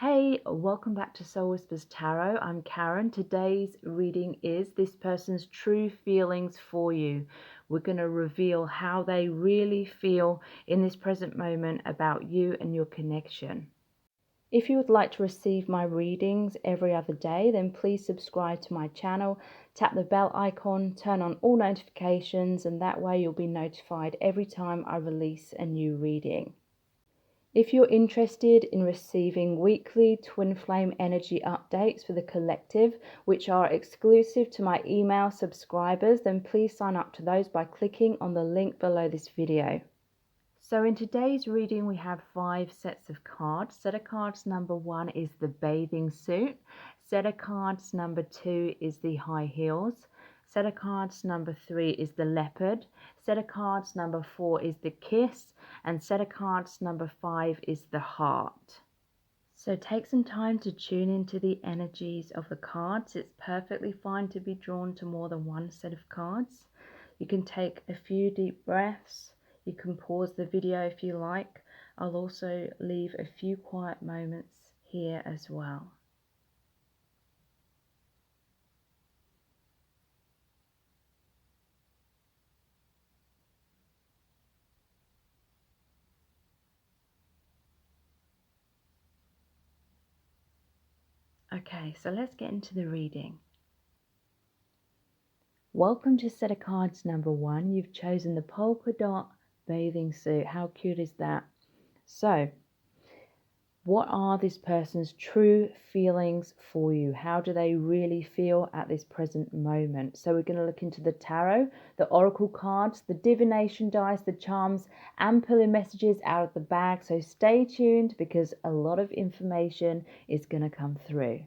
Hey, welcome back to Soul Whispers Tarot. I'm Karen. Today's reading is this person's true feelings for you. We're going to reveal how they really feel in this present moment about you and your connection. If you would like to receive my readings every other day, then please subscribe to my channel, tap the bell icon, turn on all notifications, and that way you'll be notified every time I release a new reading. If you're interested in receiving weekly twin flame energy updates for the collective, which are exclusive to my email subscribers, then please sign up to those by clicking on the link below this video. So in today's reading, we have 5 sets of cards. Set of cards number 1 is the bathing suit. Set of cards number 2 is the high heels. Set of cards number 3 is the leopard. Set of cards number 4 is the kiss. And set of cards number 5 is the heart. So take some time to tune into the energies of the cards. It's perfectly fine to be drawn to more than one set of cards. You can take a few deep breaths. You can pause the video if you like. I'll also leave a few quiet moments here as well. Okay, so let's get into the reading. Welcome to set of cards number 1. You've chosen the polka dot bathing suit. How cute is that? So, what are this person's true feelings for you? How do they really feel at this present moment? So we're going to look into the tarot, the oracle cards, the divination dice, the charms, and pulling messages out of the bag. So stay tuned because a lot of information is going to come through.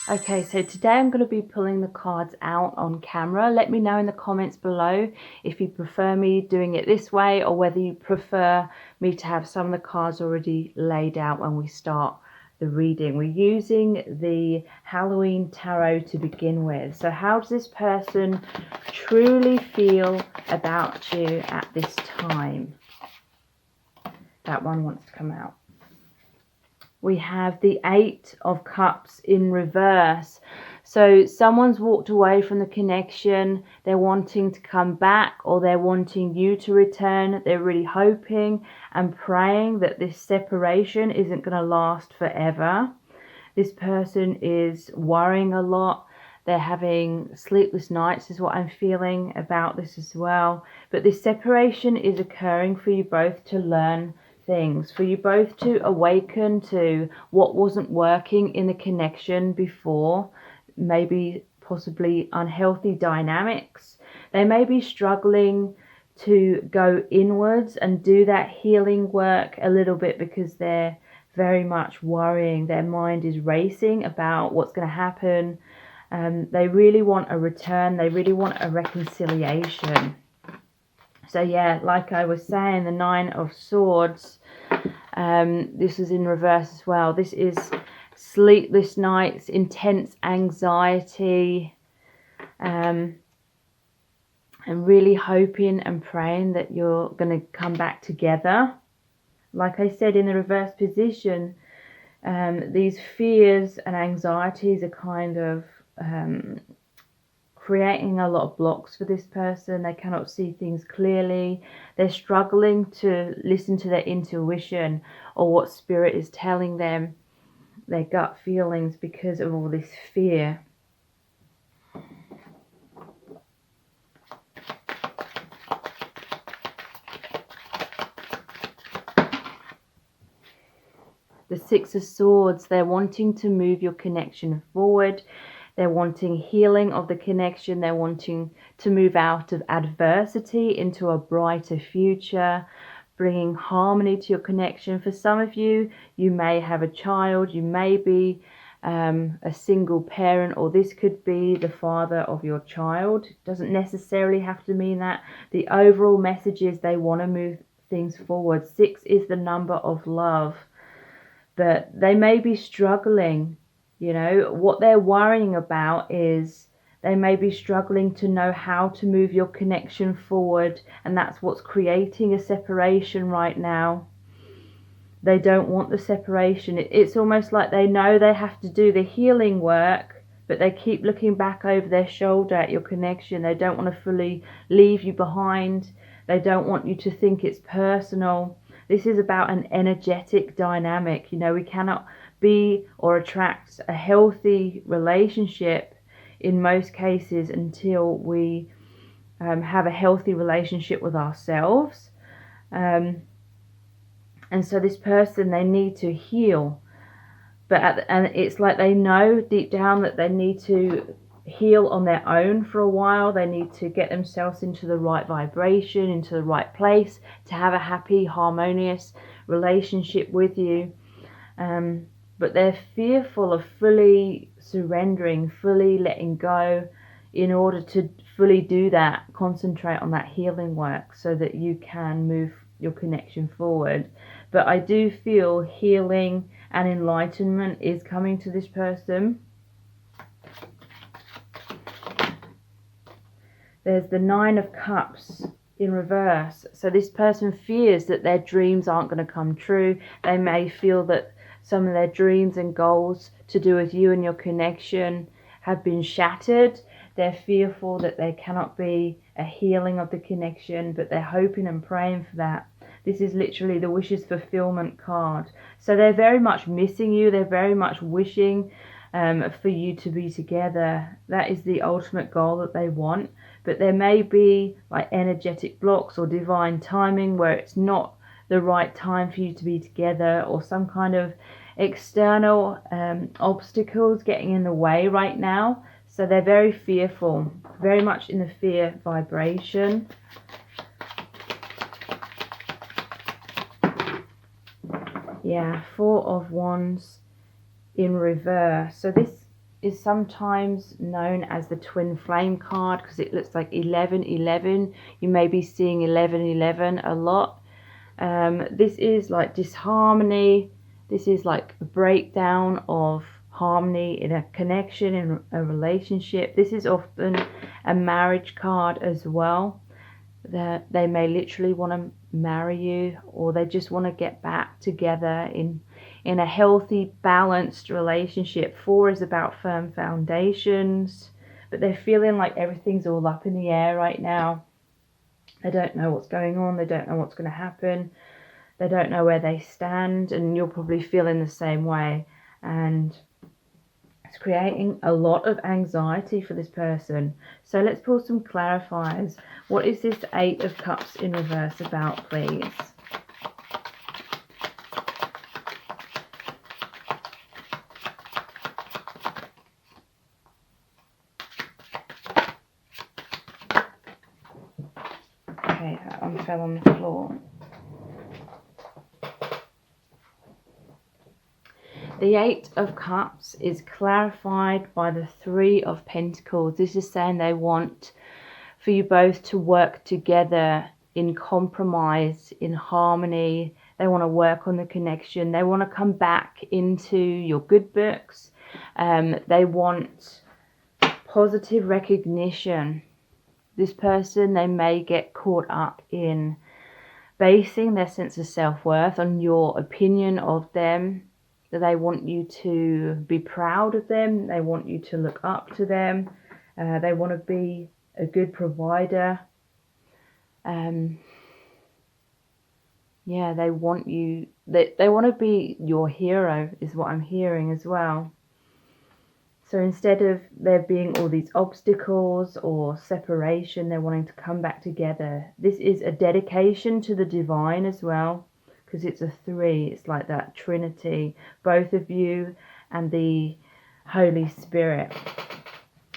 Okay, so today I'm going to be pulling the cards out on camera. Let me know in the comments below if you prefer me doing it this way or whether you prefer me to have some of the cards already laid out when we start the reading. We're using the Halloween tarot to begin with. So how does this person truly feel about you at this time? That one wants to come out. We have the 8 of Cups in reverse. So someone's walked away from the connection. They're wanting to come back or they're wanting you to return. They're really hoping and praying that this separation isn't going to last forever. This person is worrying a lot. They're having sleepless nights is what I'm feeling about this as well. But this separation is occurring for you both to learn things, for you both to awaken to what wasn't working in the connection before, maybe possibly unhealthy dynamics. They may be struggling to go inwards and do that healing work a little bit because they're very much worrying. Their mind is racing about what's going to happen. They really want a return. They really want a reconciliation. So yeah, like I was saying, the 9 of Swords, this is in reverse as well. This is sleepless nights, intense anxiety, and really hoping and praying that you're going to come back together. Like I said, in the reverse position, these fears and anxieties are kind of creating a lot of blocks for this person. They cannot see things clearly. They're struggling to listen to their intuition or what spirit is telling them, their gut feelings, because of all this fear. The 6 of Swords, they're wanting to move your connection forward. They're wanting healing of the connection. They're wanting to move out of adversity into a brighter future, bringing harmony to your connection. For some of you, you may have a child. You may be a single parent, or this could be the father of your child. It doesn't necessarily have to mean that. The overall message is they want to move things forward. 6 is the number of love. But they may be struggling. You know, what they're worrying about is they may be struggling to know how to move your connection forward. And that's what's creating a separation right now. They don't want the separation. It's almost like they know they have to do the healing work, but they keep looking back over their shoulder at your connection. They don't want to fully leave you behind. They don't want you to think it's personal. This is about an energetic dynamic. You know, we cannot be or attract a healthy relationship in most cases until we have a healthy relationship with ourselves. And so this person, they need to heal. And it's like they know deep down that they need to heal on their own for a while. They need to get themselves into the right vibration, into the right place to have a happy, harmonious relationship with you. But they're fearful of fully surrendering, fully letting go in order to fully do that, concentrate on that healing work so that you can move your connection forward. But I do feel healing and enlightenment is coming to this person. There's the 9 of Cups in reverse. So this person fears that their dreams aren't going to come true. They may feel that some of their dreams and goals to do with you and your connection have been shattered. They're fearful that there cannot be a healing of the connection, but they're hoping and praying for that. This is literally the wishes fulfillment card. So they're very much missing you. They're very much wishing for you to be together. That is the ultimate goal that they want. But there may be like energetic blocks or divine timing where it's not the right time for you to be together, or some kind of external obstacles getting in the way right now. So they're very fearful, very much in the fear vibration. Yeah, 4 of Wands in reverse. So this is sometimes known as the twin flame card because it looks like 11-11. You may be seeing 11-11 a lot. This is like disharmony. This is like a breakdown of harmony in a connection, in a relationship. This is often a marriage card as well. That they may literally want to marry you, or they just want to get back together in a healthy, balanced relationship. 4 is about firm foundations, but they're feeling like everything's all up in the air right now. They don't know what's going on. They don't know what's going to happen. They don't know where they stand, and you're probably feeling the same way. And it's creating a lot of anxiety for this person. So let's pull some clarifiers. What is this 8 of Cups in reverse about, please? Okay, that one fell on the floor. The 8 of Cups is clarified by the 3 of Pentacles. This is saying they want for you both to work together in compromise, in harmony. They want to work on the connection. They want to come back into your good books. They want positive recognition. This person, they may get caught up in basing their sense of self-worth on your opinion of them. They want you to be proud of them. They want you to look up to them. They want to be a good provider. Yeah, they want you. They want to be your hero, is what I'm hearing as well. So instead of there being all these obstacles or separation, they're wanting to come back together. This is a dedication to the divine as well, because it's a 3. It's like that Trinity, both of you and the Holy Spirit.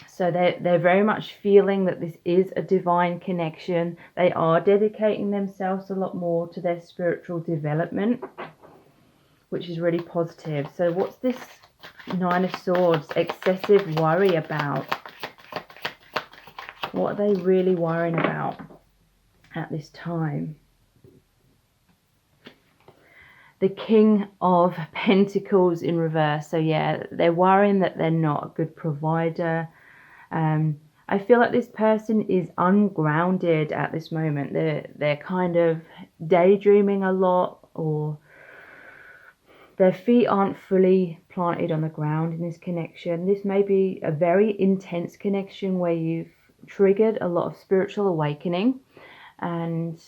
So they're very much feeling that this is a divine connection. They are dedicating themselves a lot more to their spiritual development, which is really positive. So what's this 9 of Swords, excessive worry about? What are they really worrying about at this time? The King of Pentacles in reverse. So yeah, they're worrying that they're not a good provider. I feel like this person is ungrounded at this moment. They're kind of daydreaming a lot, or Their feet aren't fully planted on the ground in this connection. This may be a very intense connection where you've triggered a lot of spiritual awakening. And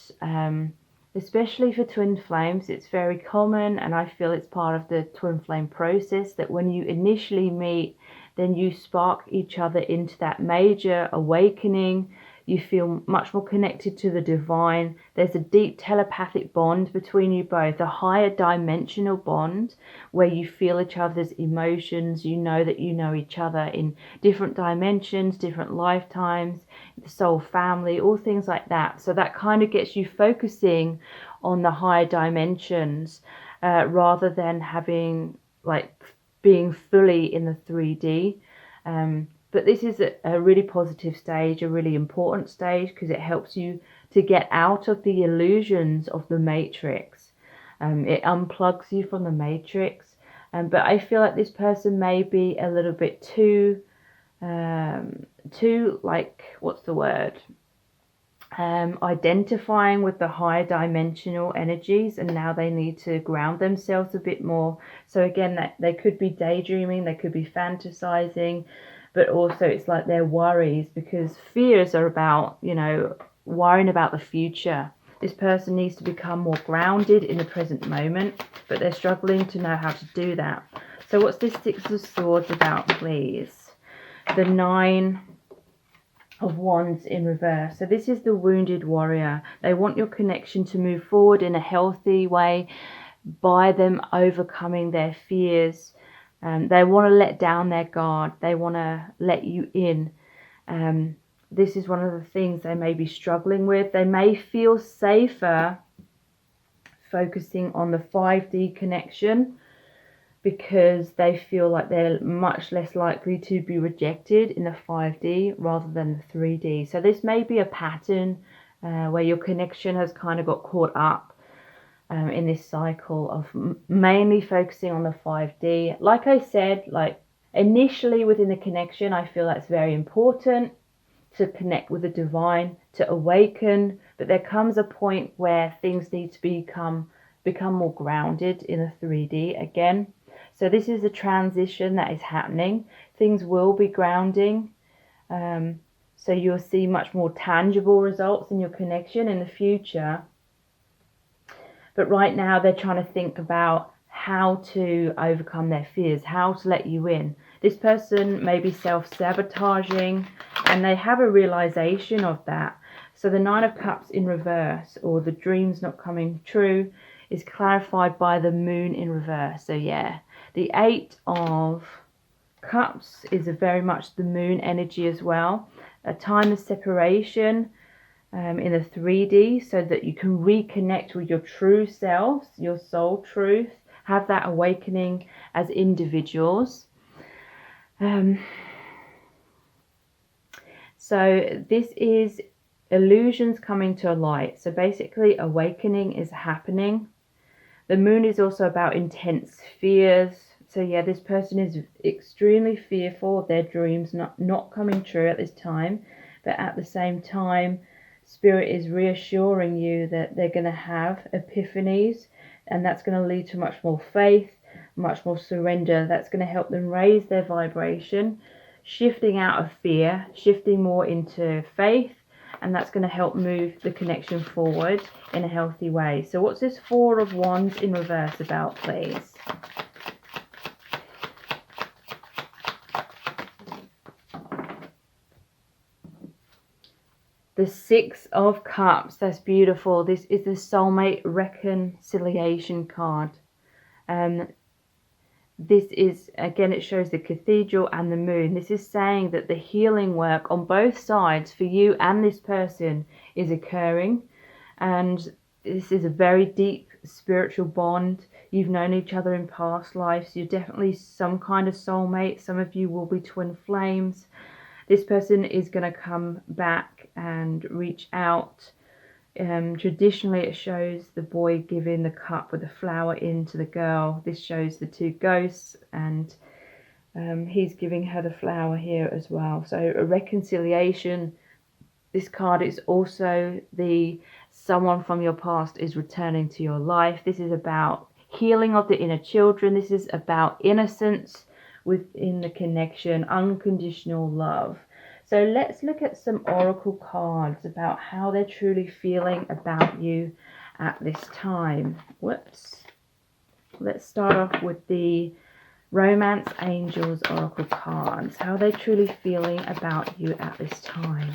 especially for twin flames, it's very common, and I feel it's part of the twin flame process, that when you initially meet, then you spark each other into that major awakening. You feel much more connected to the divine. There's a deep telepathic bond between you both, a higher dimensional bond where you feel each other's emotions. You know that you know each other in different dimensions, different lifetimes, the soul family, all things like that. So that kind of gets you focusing on the higher dimensions rather than having being fully in the 3D. But this is a really positive stage, a really important stage, because it helps you to get out of the illusions of the matrix. It unplugs you from the matrix. But I feel like this person may be a little bit too what's the word? Identifying with the higher dimensional energies, and now they need to ground themselves a bit more. So again, that they could be daydreaming, they could be fantasizing, but also it's like their worries, because fears are about, worrying about the future. This person needs to become more grounded in the present moment, but they're struggling to know how to do that. So what's this Six of Swords about, please? The 9 of Wands in reverse. So this is the wounded warrior. They want your connection to move forward in a healthy way by them overcoming their fears. They want to let down their guard. They want to let you in. This is one of the things they may be struggling with. They may feel safer focusing on the 5D connection because they feel like they're much less likely to be rejected in the 5D rather than the 3D. So this may be a pattern where your connection has kind of got caught up in this cycle of mainly focusing on the 5D. Like I said, initially within the connection, I feel that's very important to connect with the divine, to awaken, but there comes a point where things need to become more grounded in the 3D again. So this is a transition that is happening. Things will be grounding. So you'll see much more tangible results in your connection in the future. But right now they're trying to think about how to overcome their fears, how to let you in. This person may be self-sabotaging, and they have a realization of that. So the 9 of Cups in reverse, or the dreams not coming true, is clarified by the moon in reverse. So yeah, the 8 of Cups is very much the moon energy as well. A time of separation in the 3D, so that you can reconnect with your true selves, your soul truth, have that awakening as individuals. So this is illusions coming to light. So basically awakening is happening. The moon is also about intense fears. So yeah, this person is extremely fearful of their dreams not coming true at this time. But at the same time, Spirit is reassuring you that they're going to have epiphanies, and that's going to lead to much more faith, much more surrender. That's going to help them raise their vibration, shifting out of fear, shifting more into faith, and that's going to help move the connection forward in a healthy way. So what's this 4 of Wands in reverse about, please? The 6 of Cups. That's beautiful. This is the Soulmate reconciliation card. This is, again, it shows the cathedral and the moon. This is saying that the healing work on both sides for you and this person is occurring. And this is a very deep spiritual bond. You've known each other in past lives. You're definitely some kind of soulmate. Some of you will be twin flames. This person is going to come back and reach out. Traditionally it shows the boy giving the cup with the flower in to the girl. This shows the 2 ghosts, and he's giving her the flower here as well. So a reconciliation. This card is also someone from your past is returning to your life. This is about healing of the inner children. This is about innocence within the connection, unconditional love. So let's look at some oracle cards about how they're truly feeling about you at this time. Whoops. Let's start off with the Romance Angels oracle cards. How are they truly feeling about you at this time?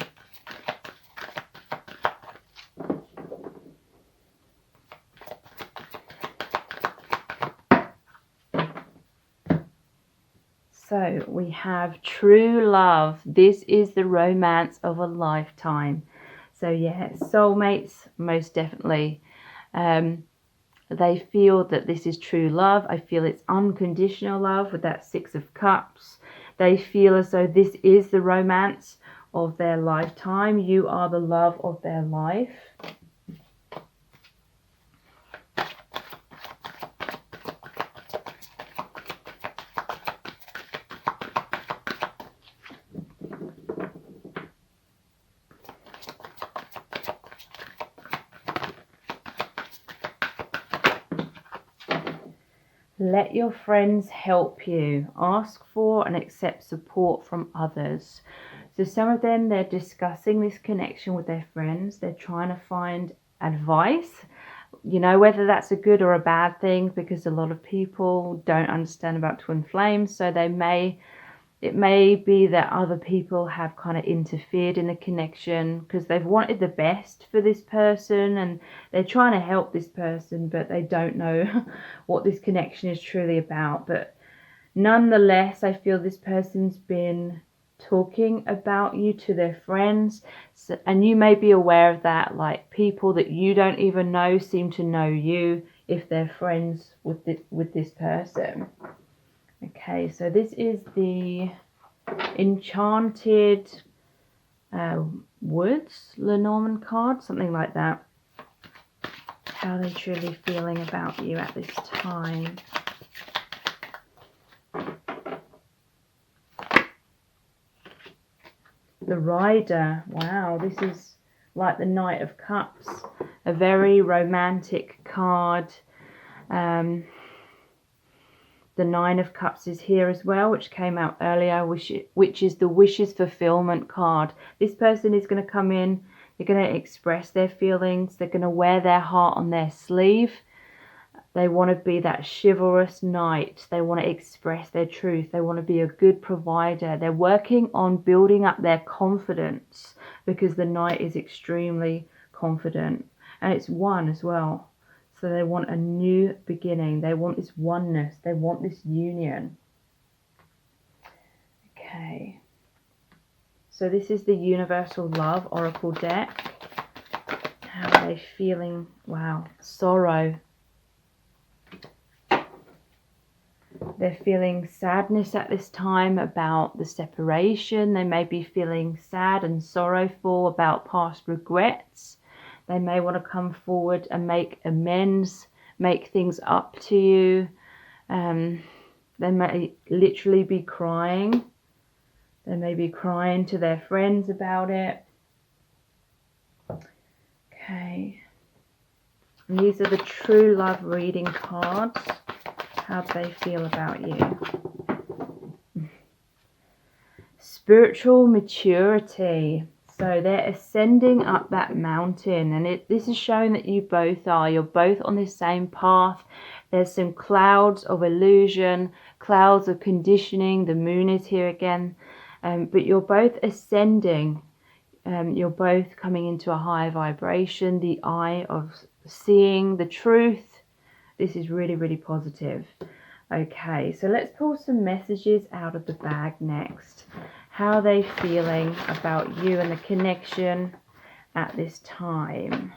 So we have true love. This is the romance of a lifetime. So yeah, soulmates, most definitely. They feel that this is true love. I feel it's unconditional love with that Six of Cups. They feel as though this is the romance of their lifetime. You are the love of their life. Let your friends help you. Ask for and accept support from others. So some of them, they're discussing this connection with their friends. They're trying to find advice, you know, whether that's a good or a bad thing, because a lot of people don't understand about twin flames. So it may be that other people have kind of interfered in the connection because they've wanted the best for this person and they're trying to help this person, but they don't know what this connection is truly about. But nonetheless, I feel this person's been talking about you to their friends, and you may be aware of that, like people that you don't even know seem to know you if they're friends with this person. Okay, so this is the Enchanted Woods, Lenormand card, something like that. How are they truly feeling about you at this time? The Rider. Wow, this is like the Knight of Cups, a very romantic card. The Nine of Cups is here as well, which came out earlier, which is the wishes fulfillment card. This person is going to come in, they're going to express their feelings, they're going to wear their heart on their sleeve. They want to be that chivalrous knight. They want to express their truth. They want to be a good provider. They're working on building up their confidence because the knight is extremely confident. And it's one as well. So they want a new beginning. They want this oneness. They want this union. Okay. So this is the Universal Love Oracle deck. How are they feeling? Wow. Sorrow. They're feeling sadness at this time about the separation. They may be feeling sad and sorrowful about past regrets. They may want to come forward and make amends, make things up to you. They may literally be crying. They may be crying to their friends about it. Okay. And these are the true love reading cards. How do they feel about you? Spiritual maturity. So they're ascending up that mountain, and this is showing that you both are. You're both on the same path. There's some clouds of illusion, clouds of conditioning. The moon is here again. But you're both ascending. You're both coming into a higher vibration, the eye of seeing the truth. This is really, really positive. Okay, so let's pull some messages out of the bag next. How are they feeling about you and the connection at this time?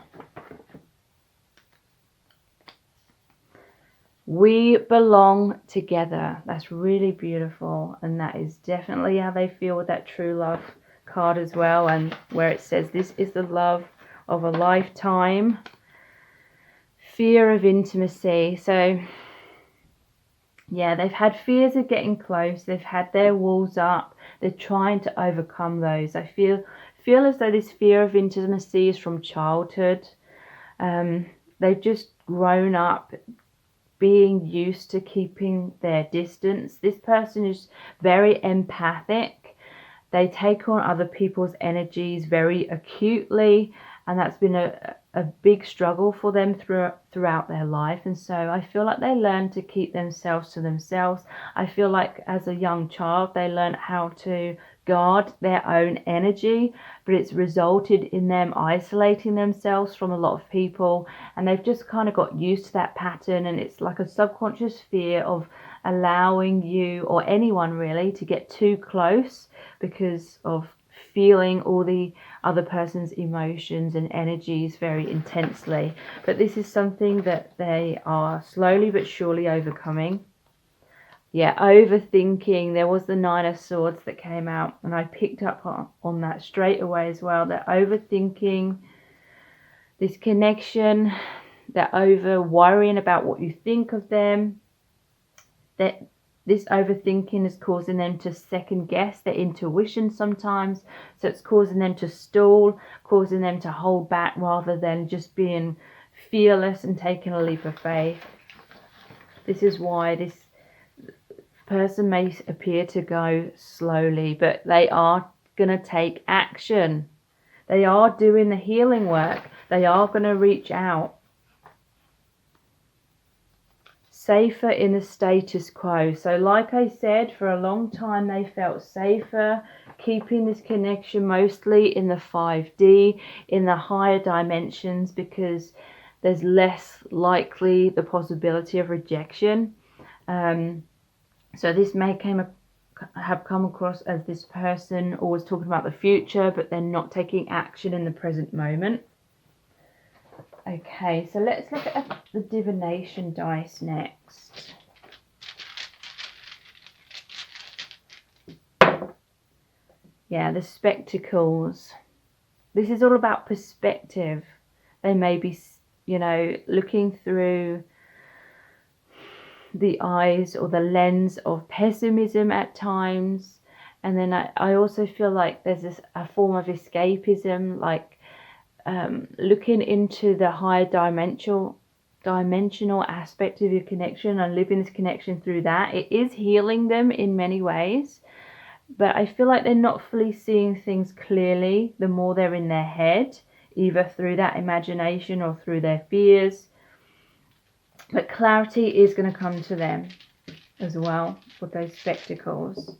We belong together. That's really beautiful. And that is definitely how they feel with that true love card as well. And where it says this is the love of a lifetime. Fear of intimacy. So yeah, they've had fears of getting close. They've had their walls up. They're trying to overcome those. I feel as though this fear of intimacy is from childhood. They've just grown up being used to keeping their distance. This person is very empathic. They take on other people's energies very acutely, and that's been a big struggle for them throughout their life. And so I feel like they learn to keep themselves to themselves. I feel like as a young child they learn how to guard their own energy, but it's resulted in them isolating themselves from a lot of people, and they've just kind of got used to that pattern, and it's like a subconscious fear of allowing you or anyone really to get too close because of feeling all the other person's emotions and energies very intensely. But this is something that they are slowly but surely overcoming. Yeah, overthinking. There was the Nine of Swords that came out, and I picked up on that straight away as well. They're overthinking this connection. They're over worrying about what you think of them. That this overthinking is causing them to second guess their intuition sometimes. So it's causing them to stall, causing them to hold back rather than just being fearless and taking a leap of faith. This is why this person may appear to go slowly, but they are going to take action. They are doing the healing work. They are going to reach out. Safer in the status quo. So like I said, for a long time they felt safer keeping this connection mostly in the 5D, in the higher dimensions, because there's less likely the possibility of rejection. So this may have come across as this person always talking about the future, but they're not taking action in the present moment. Okay, so let's look at the divination dice next. Yeah, the spectacles. This is all about perspective. They may be, looking through the eyes or the lens of pessimism at times. And then I also feel like there's a form of escapism, like looking into the higher dimensional aspect of your connection and living this connection through that. It is healing them in many ways, but I feel like they're not fully seeing things clearly the more they're in their head, either through that imagination or through their fears. But clarity is going to come to them as well with those spectacles.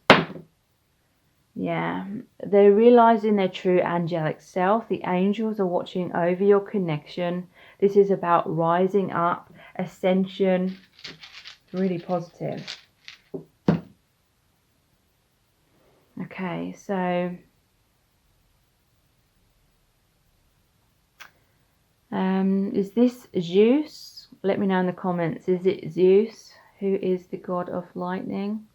Yeah, they're realizing their true angelic self. The angels are watching over your connection. This is about rising up, ascension. Really positive. Okay, so is this Zeus? Let me know in the comments. Is it Zeus, who is the god of lightning?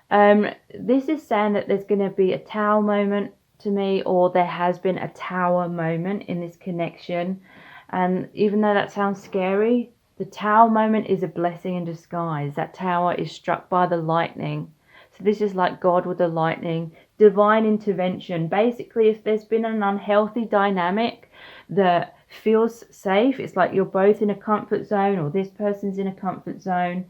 This is saying that there's going to be a tower moment to me, or there has been a tower moment in this connection. And even though that sounds scary, the tower moment is a blessing in disguise. That tower is struck by the lightning. So this is like God with the lightning, divine intervention. Basically, if there's been an unhealthy dynamic that feels safe, it's like you're both in a comfort zone, or this person's in a comfort zone,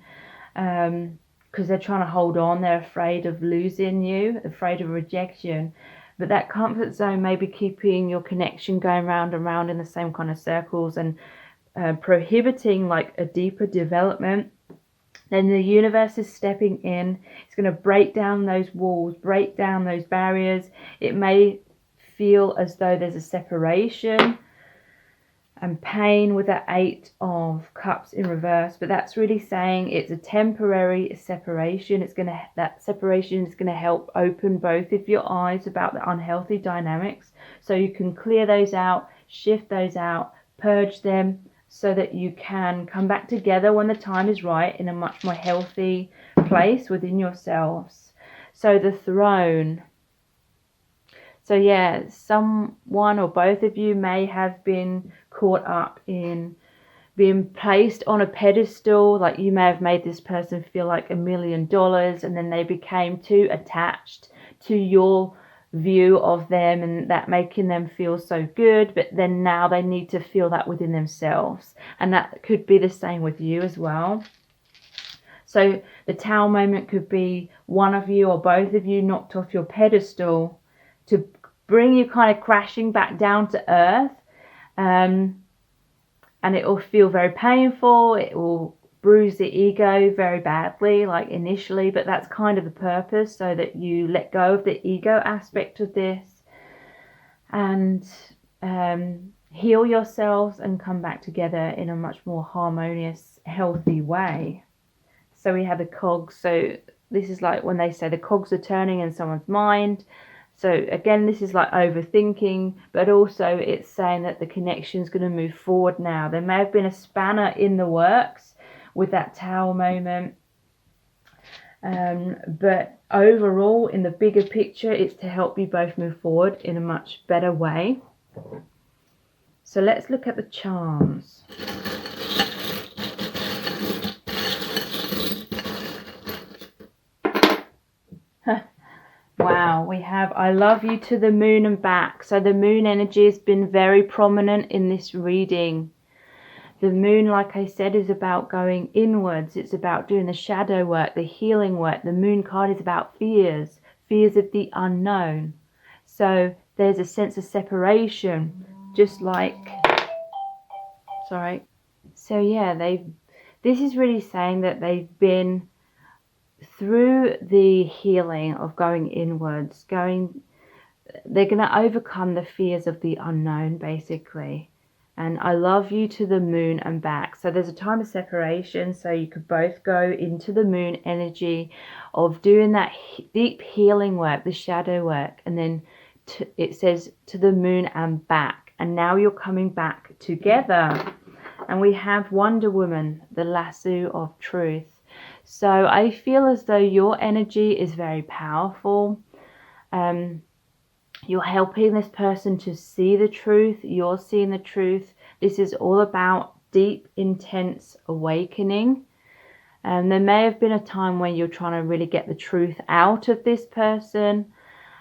because they're trying to hold on. They're afraid of losing you, afraid of rejection. But that comfort zone may be keeping your connection going round and round in the same kind of circles and prohibiting like a deeper development. Then the universe is stepping in. It's going to break down those walls, break down those barriers. It may feel as though there's a separation and pain with that 8 of Cups in reverse, but that's really saying it's a temporary separation. That separation is going to help open both of your eyes about the unhealthy dynamics, so you can clear those out, shift those out, purge them, so that you can come back together when the time is right in a much more healthy place within yourselves. So the Throne. So yeah, someone or both of you may have been caught up in being placed on a pedestal. Like you may have made this person feel like $1 million, and then they became too attached to your view of them and that making them feel so good, but then now they need to feel that within themselves. And that could be the same with you as well. So the Tower moment could be one of you or both of you knocked off your pedestal to bring you kind of crashing back down to earth. And it will feel very painful. It will bruise the ego very badly, like initially, but that's kind of the purpose, so that you let go of the ego aspect of this and heal yourselves and come back together in a much more harmonious, healthy way. So we have the cogs. So this is like when they say the cogs are turning in someone's mind. So again, this is like overthinking, but also it's saying that the connection is going to move forward now. There may have been a spanner in the works with that Tower moment. But overall, in the bigger picture, it's to help you both move forward in a much better way. So let's look at the charms. Wow, we have I love you to the moon and back. So the moon energy has been very prominent in this reading. The moon, like I said, is about going inwards. It's about doing the shadow work, the healing work. The moon card is about fears of the unknown. So there's a sense of separation, just like, sorry. So yeah, this is really saying that they've been through the healing of going inwards, they're going to overcome the fears of the unknown, basically. And I love you to the moon and back. So there's a time of separation, so you could both go into the moon energy of doing that deep healing work, the shadow work, and then it says to the moon and back, and now you're coming back together. And we have Wonder Woman, the lasso of truth. So I feel as though your energy is very powerful. You're helping this person to see the truth. You're seeing the truth. This is all about deep, intense awakening. And there may have been a time when you're trying to really get the truth out of this person.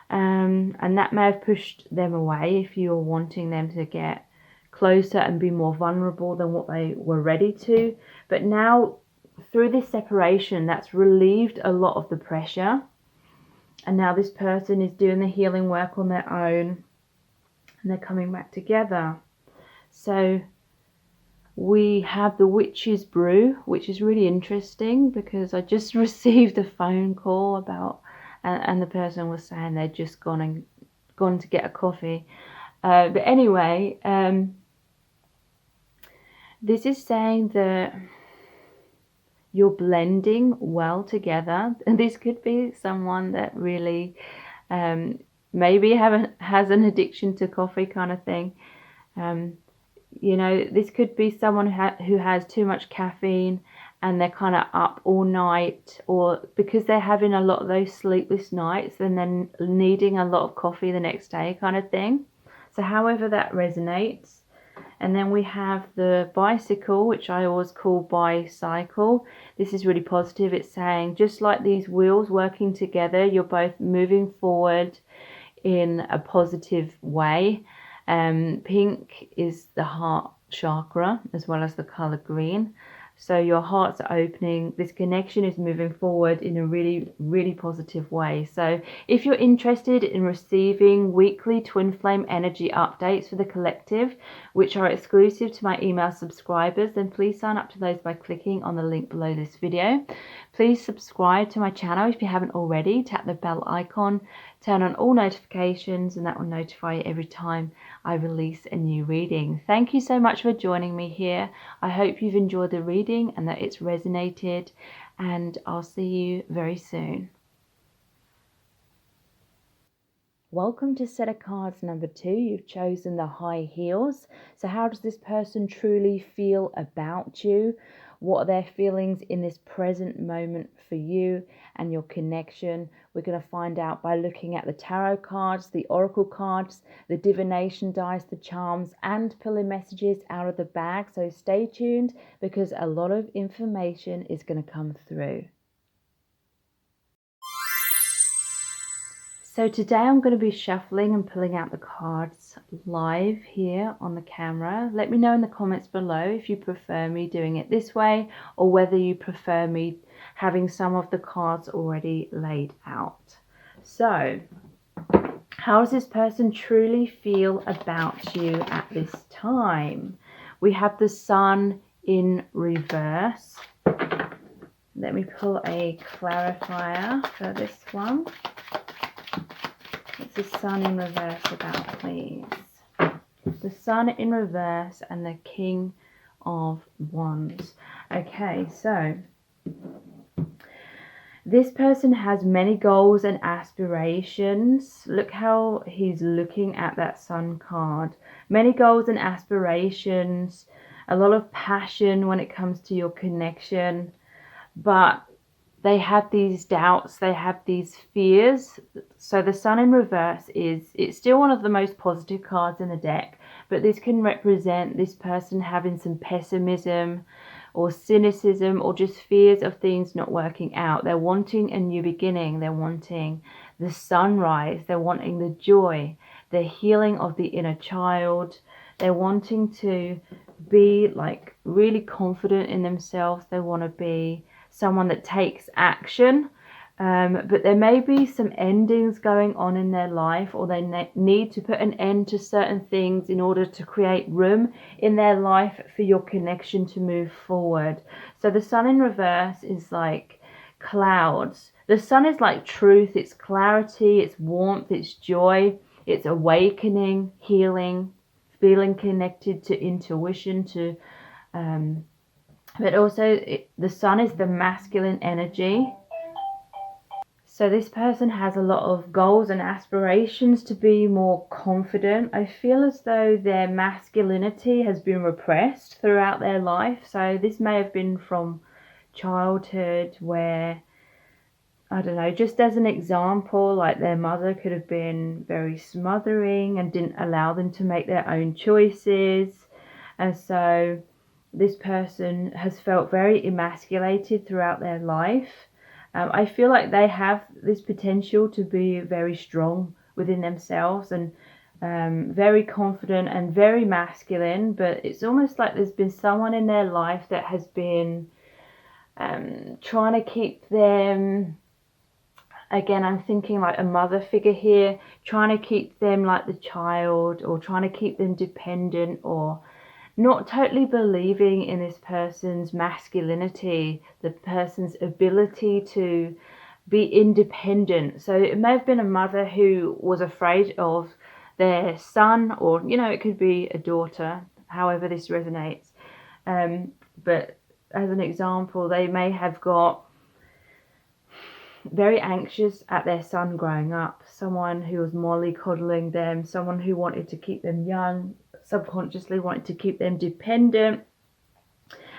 And that may have pushed them away if you were wanting them to get closer and be more vulnerable than what they were ready to. But now, through this separation, that's relieved a lot of the pressure. And now this person is doing the healing work on their own. And they're coming back together. So we have the Witch's Brew, which is really interesting because I just received a phone call about, and the person was saying they'd just gone to get a coffee. But anyway, this is saying that you're blending well together. And this could be someone that really maybe has an addiction to coffee kind of thing. You know, this could be someone who has too much caffeine and they're kind of up all night, or because they're having a lot of those sleepless nights and then needing a lot of coffee the next day kind of thing. So however that resonates. And then we have the bicycle, which I always call bicycle. This is really positive. It's saying just like these wheels working together, you're both moving forward in a positive way. Pink is the heart chakra as well as the color green. So your hearts are opening. This connection is moving forward in a really, really positive way. So if you're interested in receiving weekly twin flame energy updates for the collective, which are exclusive to my email subscribers, then please sign up to those by clicking on the link below this video. Please subscribe to my channel if you haven't already. Tap the bell icon, turn on all notifications, and that will notify you every time I release a new reading. Thank you so much for joining me here. I hope you've enjoyed the reading and that it's resonated, and I'll see you very soon. Welcome to set of cards number 2. You've chosen the high heels. So how does this person truly feel about you? What are their feelings in this present moment for you and your connection? We're going to find out by looking at the tarot cards, the oracle cards, the divination dice, the charms, and pulling messages out of the bag. So stay tuned because a lot of information is going to come through. So today I'm going to be shuffling and pulling out the cards live here on the camera. Let me know in the comments below if you prefer me doing it this way or whether you prefer me having some of the cards already laid out. So, how does this person truly feel about you at this time? We have the Sun in reverse. Let me pull a clarifier for this one. What's the Sun in reverse about, please? The Sun in reverse and the King of Wands. Okay, so this person has many goals and aspirations. Look how he's looking at that Sun card. Many goals and aspirations, a lot of passion when it comes to your connection, but they have these doubts, they have these fears. So the Sun in reverse it's still one of the most positive cards in the deck, but this can represent this person having some pessimism or cynicism or just fears of things not working out. They're wanting a new beginning. They're wanting the sunrise. They're wanting the joy, the healing of the inner child. They're wanting to be like really confident in themselves. They want to be someone that takes action. But there may be some endings going on in their life, or they need to put an end to certain things in order to create room in their life for your connection to move forward. So the Sun in reverse is like clouds. The Sun is like truth, it's clarity, it's warmth, it's joy, it's awakening, healing, feeling connected to intuition, to but also the Sun is the masculine energy. So this person has a lot of goals and aspirations to be more confident. I feel as though their masculinity has been repressed throughout their life. So this may have been from childhood where, I don't know, just as an example, like their mother could have been very smothering and didn't allow them to make their own choices. And so this person has felt very emasculated throughout their life. I feel like they have this potential to be very strong within themselves and very confident and very masculine, but it's almost like there's been someone in their life that has been trying to keep them, again, I'm thinking like a mother figure here, trying to keep them like the child, or trying to keep them dependent, or not totally believing in this person's masculinity, the person's ability to be independent. So it may have been a mother who was afraid of their son, or, you know, it could be a daughter, however this resonates. But as an example, they may have got very anxious at their son growing up, someone who was mollycoddling them, someone who wanted to keep them young, subconsciously wanted to keep them dependent.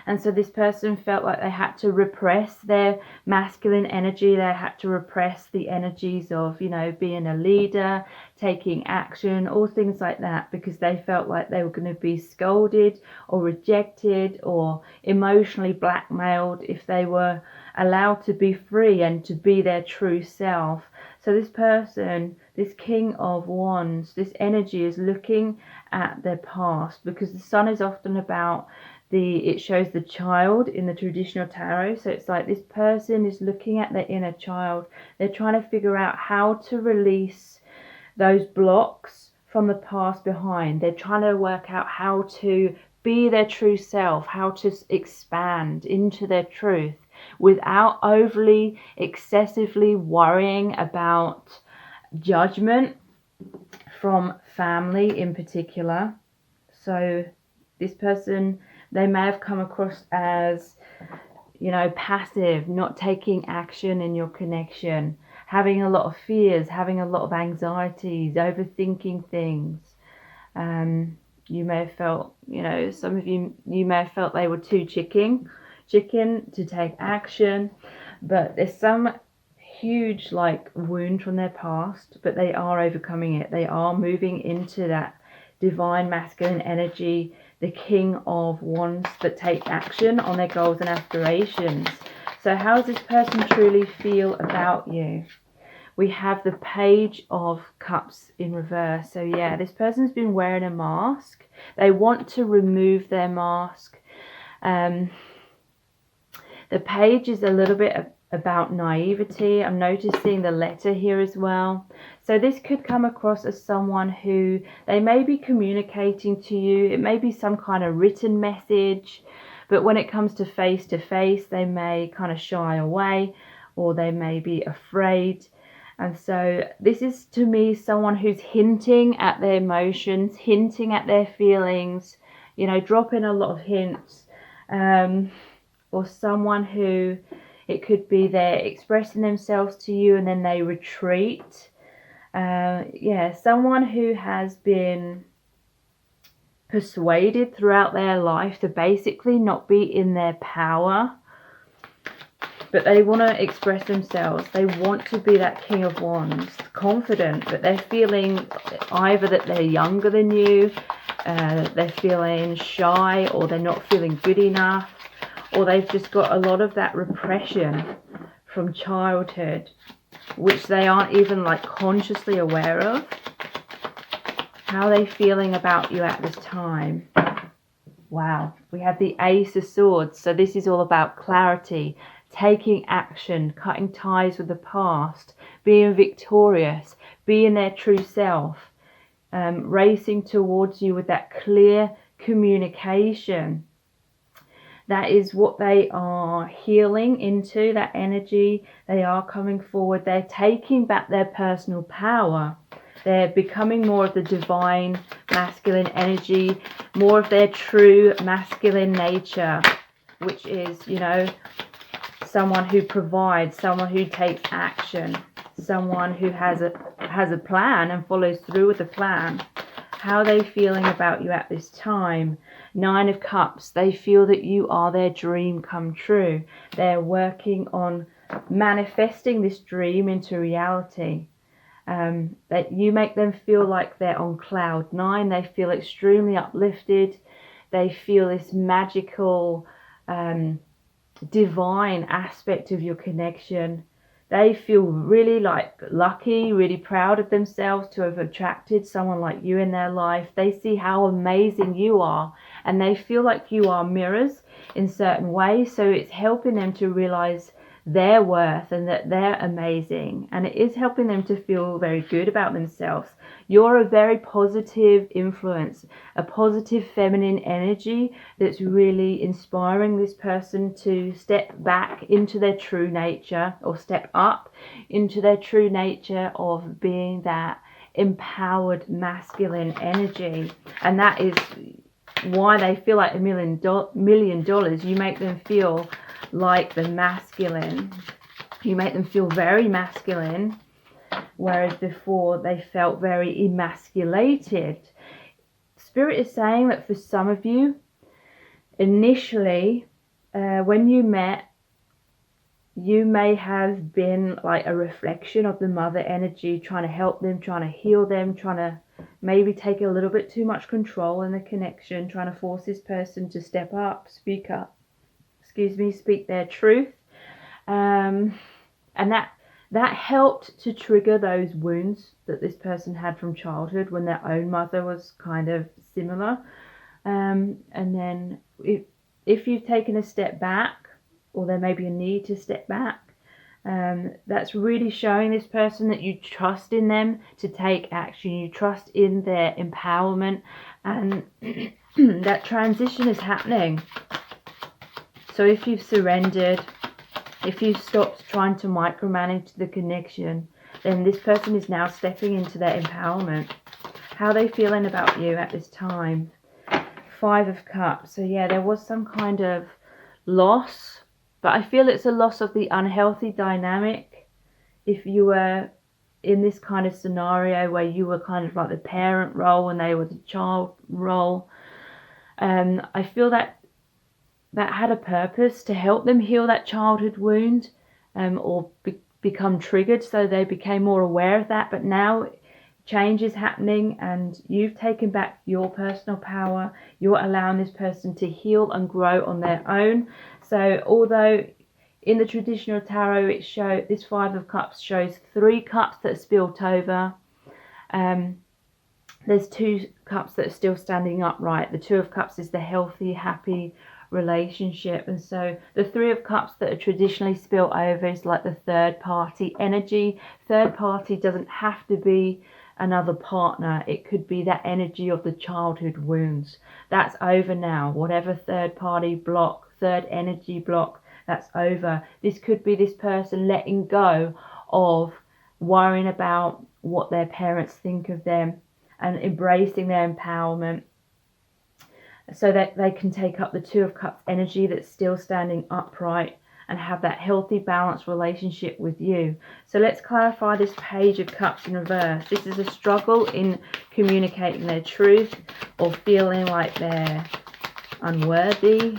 And so this person felt like they had to repress their masculine energy. They had to repress the energies of, you know, being a leader, taking action, all things like that, because they felt like they were going to be scolded or rejected or emotionally blackmailed if they were allowed to be free and to be their true self. So this person, this King of Wands, this energy is looking at their past, because the Sun is often about it shows the child in the traditional tarot. So it's like this person is looking at their inner child. They're trying to figure out how to release those blocks from the past behind. They're trying to work out how to be their true self, how to expand into their truth without overly, excessively worrying about judgment from family in particular. So this person, they may have come across as, you know, passive, not taking action in your connection, having a lot of fears, having a lot of anxieties, overthinking things. You may have felt, you know, some of you may have felt they were too chicken to take action, but there's some huge like wound from their past, but they are overcoming it. They are moving into that divine masculine energy, the King of Wands, that take action on their goals and aspirations. So how does this person truly feel about you? we have the Page of Cups in reverse. So yeah, this person's been wearing a mask. They want to remove their mask. The Page is a little bit about naivety. I'm noticing the letter here as well. So this could come across as someone who they may be communicating to you. It may be some kind of written message, but when it comes to face, they may kind of shy away, or they may be afraid. And so this is, to me, someone who's hinting at their emotions, hinting at their feelings, you know, dropping a lot of hints. Or someone who, it could be they're expressing themselves to you and then they retreat. Yeah, someone who has been persuaded throughout their life to basically not be in their power. But they want to express themselves. They want to be that King of Wands, confident, but they're feeling either that they're younger than you, they're feeling shy, or they're not feeling good enough, or they've just got a lot of that repression from childhood, which they aren't even like consciously aware of. How are they feeling about you at this time? Wow, we have the Ace of Swords. So this is all about clarity, taking action, cutting ties with the past, being victorious, being their true self, racing towards you with that clear communication. That is what they are healing into, that energy. They are coming forward. They're taking back their personal power. They're becoming more of the divine masculine energy, more of their true masculine nature, which is, you know, someone who provides, someone who takes action, someone who has a plan and follows through with the plan. How are they feeling about you at this time? 9 of Cups. They feel that you are their dream come true. They're working on manifesting this dream into reality. That you make them feel like they're on cloud 9. They feel extremely uplifted. They feel this magical, divine aspect of your connection. They feel really like lucky, really proud of themselves to have attracted someone like you in their life. They see how amazing you are, and they feel like you are mirrors in certain ways. So it's helping them to realize their worth and that they're amazing, and it is helping them to feel very good about themselves. You're a very positive influence, a positive feminine energy that's really inspiring this person to step back into their true nature, or step up into their true nature of being that empowered masculine energy. And that is why they feel like $1 million. You make them feel like the masculine. You make them feel very masculine, whereas before they felt very emasculated. Spirit is saying that for some of you, initially, when you met, you may have been like a reflection of the mother energy, trying to help them, trying to heal them, trying to maybe take a little bit too much control in the connection, trying to force this person to step up, speak their truth. And that helped to trigger those wounds that this person had from childhood when their own mother was kind of similar. And then if you've taken a step back, or there may be a need to step back, that's really showing this person that you trust in them to take action. You trust in their empowerment, and that transition is happening. So if you've surrendered, if you've stopped trying to micromanage the connection, then this person is now stepping into their empowerment. How are they feeling about you at this time? 5 of Cups. So yeah, there was some kind of loss, but I feel it's a loss of the unhealthy dynamic. If you were in this kind of scenario where you were kind of like the parent role and they were the child role, I feel that had a purpose to help them heal that childhood wound, or become triggered, so they became more aware of that. But now change is happening, and you've taken back your personal power. You're allowing this person to heal and grow on their own. So although In the traditional tarot, this 5 of Cups shows 3 cups that are spilt over. There's 2 cups that are still standing upright. The 2 of Cups is the healthy, happy relationship. And so the 3 of Cups that are traditionally spilt over is like the third party energy. Third party doesn't have to be another partner. It could be that energy of the childhood wounds. That's over now. Whatever third party block, third energy block, that's over. This could be this person letting go of worrying about what their parents think of them and embracing their empowerment, so that they can take up the 2 of Cups energy that's still standing upright and have that healthy, balanced relationship with you. So let's clarify this Page of Cups in reverse. This is a struggle in communicating their truth, or feeling like they're unworthy,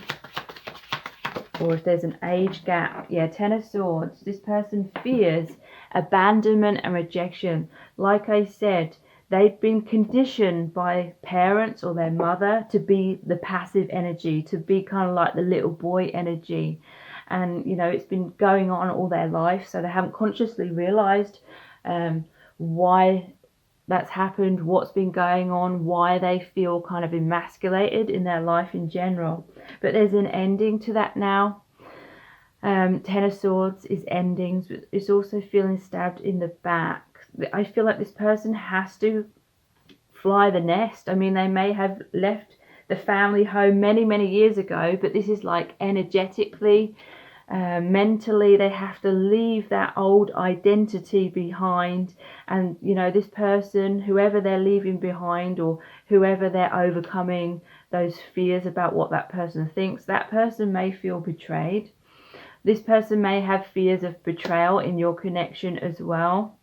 or if there's an age gap. Yeah, 10 of Swords. This person fears abandonment and rejection. Like I said, they've been conditioned by parents or their mother to be the passive energy, to be kind of like the little boy energy. And, you know, it's been going on all their life, so they haven't consciously realized why that's happened, what's been going on, why they feel kind of emasculated in their life in general. But there's an ending to that now. 10 of Swords is endings, but it's also feeling stabbed in the back. I feel like this person has to fly the nest. I mean, they may have left the family home many, many years ago, but this is like energetically, mentally, they have to leave that old identity behind. And, you know, this person, whoever they're leaving behind, or whoever they're overcoming those fears about what that person thinks, that person may feel betrayed. This person may have fears of betrayal in your connection as well.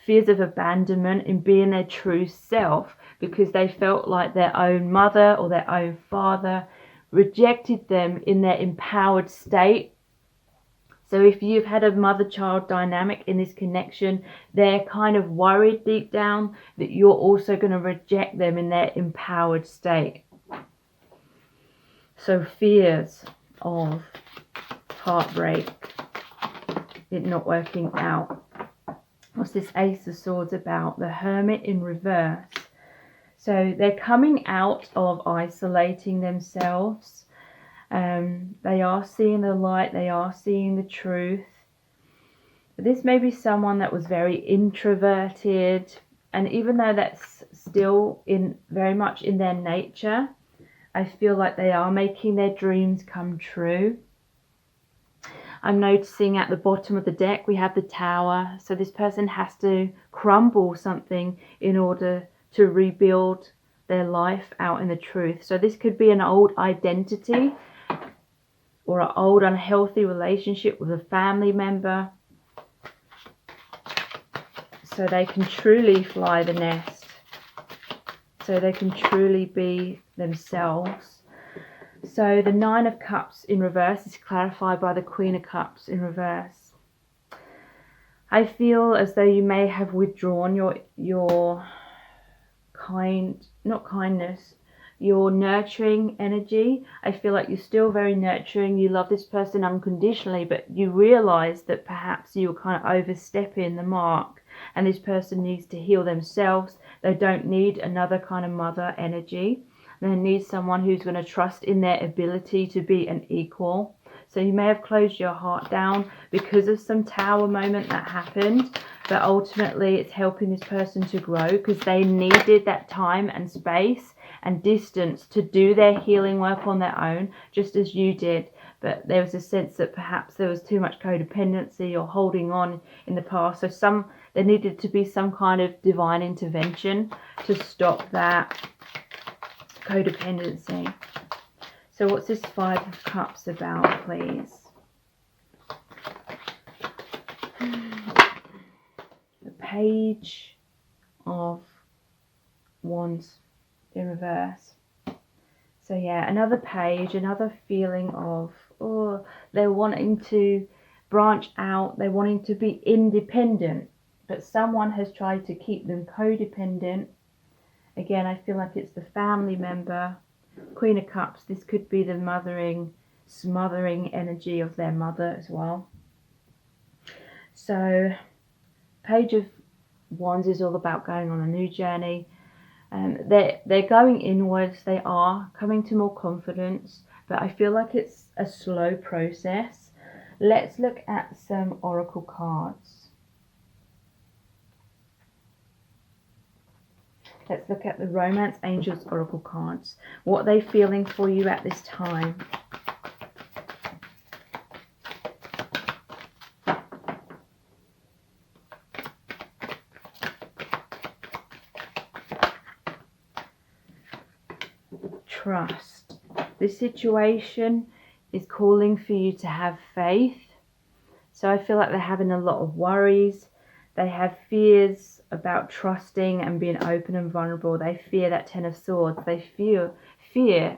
Fears of abandonment in being their true self, because they felt like their own mother or their own father rejected them in their empowered state. So if you've had a mother-child dynamic in this connection, they're kind of worried deep down that you're also going to reject them in their empowered state. So fears of heartbreak, it not working out. What's this Ace of Swords about? The Hermit in reverse. So they're coming out of isolating themselves. They are seeing the light. They are seeing the truth. But this may be someone that was very introverted. And even though that's still very much in their nature, I feel like they are making their dreams come true. I'm noticing at the bottom of the deck we have the Tower. So this person has to crumble something in order to rebuild their life out in the truth. So this could be an old identity or an old unhealthy relationship with a family member, so they can truly fly the nest, so they can truly be themselves. So the 9 of Cups in reverse is clarified by the Queen of Cups in reverse. I feel as though you may have withdrawn your your nurturing energy. I feel like you're still very nurturing. You love this person unconditionally, but you realize that perhaps you were kind of overstepping the mark, and this person needs to heal themselves. They don't need another kind of mother energy. They need someone who's going to trust in their ability to be an equal. So you may have closed your heart down because of some Tower moment that happened, but ultimately it's helping this person to grow, because they needed that time and space and distance to do their healing work on their own, just as you did. But there was a sense that perhaps there was too much codependency or holding on in the past. So there needed to be some kind of divine intervention to stop that codependency. So what's this 5 of Cups about, please? The Page of Wands in reverse. So yeah, another page, another feeling of, oh, they're wanting to branch out, they're wanting to be independent, but someone has tried to keep them codependent. Again, I feel like it's the family member. Queen of Cups, this could be the mothering smothering energy of their mother as well. So Page of Wands is all about going on a new journey. They're going inwards. They are coming to more confidence, but I feel like it's a slow process. Let's look at some oracle cards. Let's look at the Romance Angels oracle cards. What are they feeling for you at this time? Trust. This situation is calling for you to have faith. So I feel like they're having a lot of worries. They have fears about trusting and being open and vulnerable. They fear that Ten of Swords. They fear,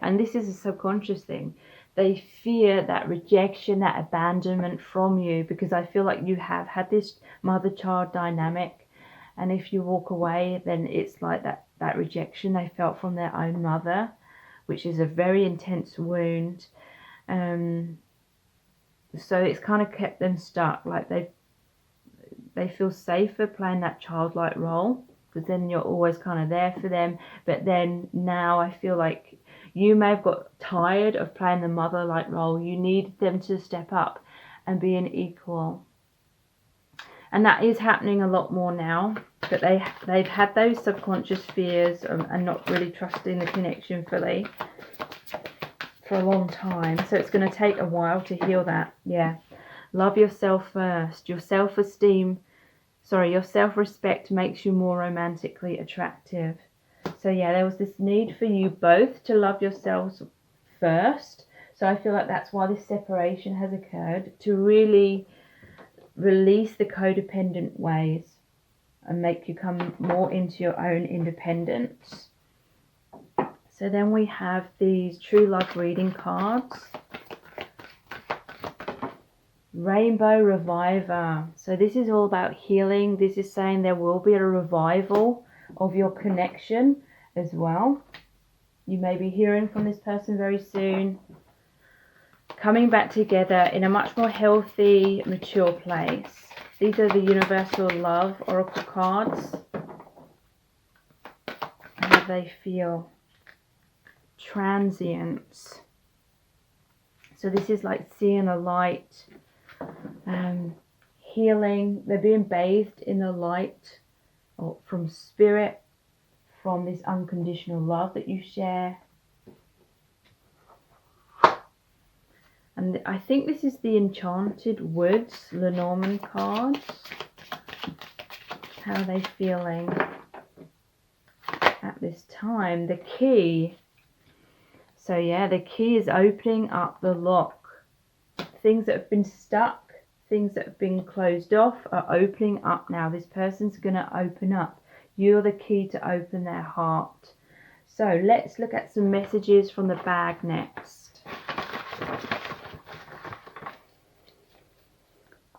and this is a subconscious thing. They fear that rejection, that abandonment from you, because I feel like you have had this mother-child dynamic. And if you walk away, then it's like that rejection they felt from their own mother, which is a very intense wound. So it's kind of kept them stuck. Like they feel safer playing that childlike role, because then you're always kind of there for them. But then now I feel like you may have got tired of playing the mother-like role. You need them to step up and be an equal. And that is happening a lot more now. But they've had those subconscious fears and not really trusting the connection fully for a long time. So it's going to take a while to heal that. Yeah. Love yourself first. Your self-respect makes you more romantically attractive. So yeah, there was this need for you both to love yourselves first. So I feel like that's why this separation has occurred, to really release the codependent ways and make you come more into your own independence. So then we have these true love reading cards. Rainbow Reviver. So this is all about healing. This is saying there will be a revival of your connection as well. You may be hearing from this person very soon. Coming back together in a much more healthy, mature place. These are the Universal Love Oracle cards. How do they feel? Transience. So this is like seeing a light, healing. They're being bathed in the light or from spirit, from this unconditional love that you share. And I think this is the Enchanted Woods Lenormand cards. How are they feeling at this time? The key. So yeah, the key is opening up the lock. Things that have been stuck, things that have been closed off are opening up now. This person's going to open up. You're the key to open their heart. So let's look at some messages from the bag next.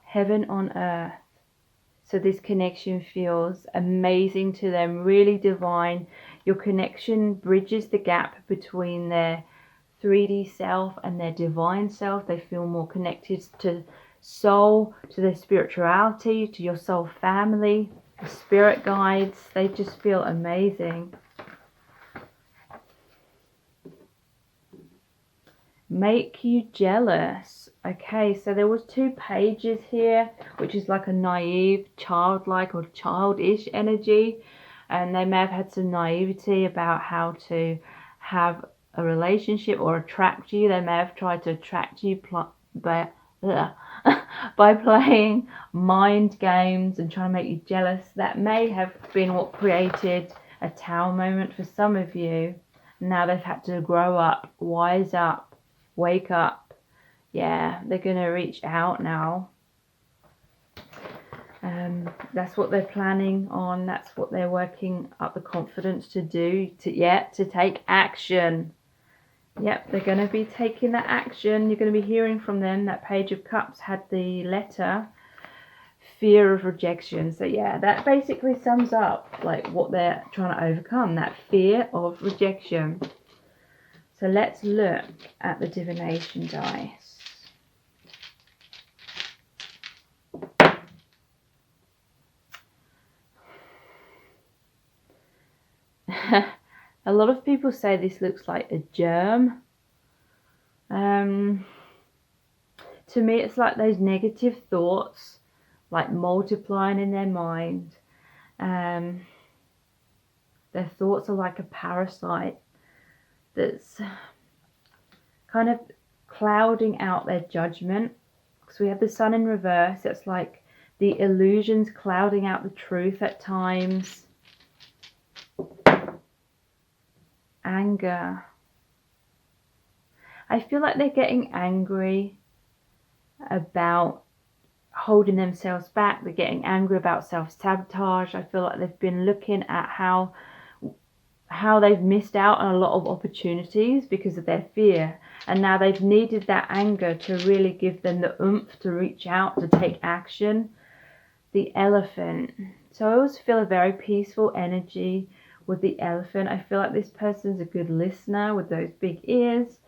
Heaven on earth. So this connection feels amazing to them, really divine. Your connection bridges the gap between their 3D self and their divine self. They feel more connected to soul, to their spirituality, to your soul family, the spirit guides. They just feel amazing. Make you jealous. Okay, so there was 2 pages here, which is like a naive, childlike or childish energy. And they may have had some naivety about how to have a relationship or attract you. They may have tried to attract you by playing mind games and trying to make you jealous. That may have been what created a Tower moment for some of you. Now they've had to grow up, wise up, wake up. Yeah, they're going to reach out now. That's what they're planning on. That's what they're working up the confidence to do, to take action. Yep, they're going to be taking that action. You're going to be hearing from them. That Page of Cups had the letter, fear of rejection. So yeah, that basically sums up like what they're trying to overcome, that fear of rejection. So let's look at the divination dice. A lot of people say this looks like a germ. To me, it's like those negative thoughts, like multiplying in their mind. Their thoughts are like a parasite that's kind of clouding out their judgment. Because we have the sun in reverse. It's like the illusions clouding out the truth at times. Anger. I feel like they're getting angry about holding themselves back. They're getting angry about self-sabotage. I feel like they've been looking at how they've missed out on a lot of opportunities because of their fear, and now they've needed that anger to really give them the oomph to reach out, to take action. The elephant. So I always feel a very peaceful energy with the elephant. I feel like this person's a good listener with those big ears.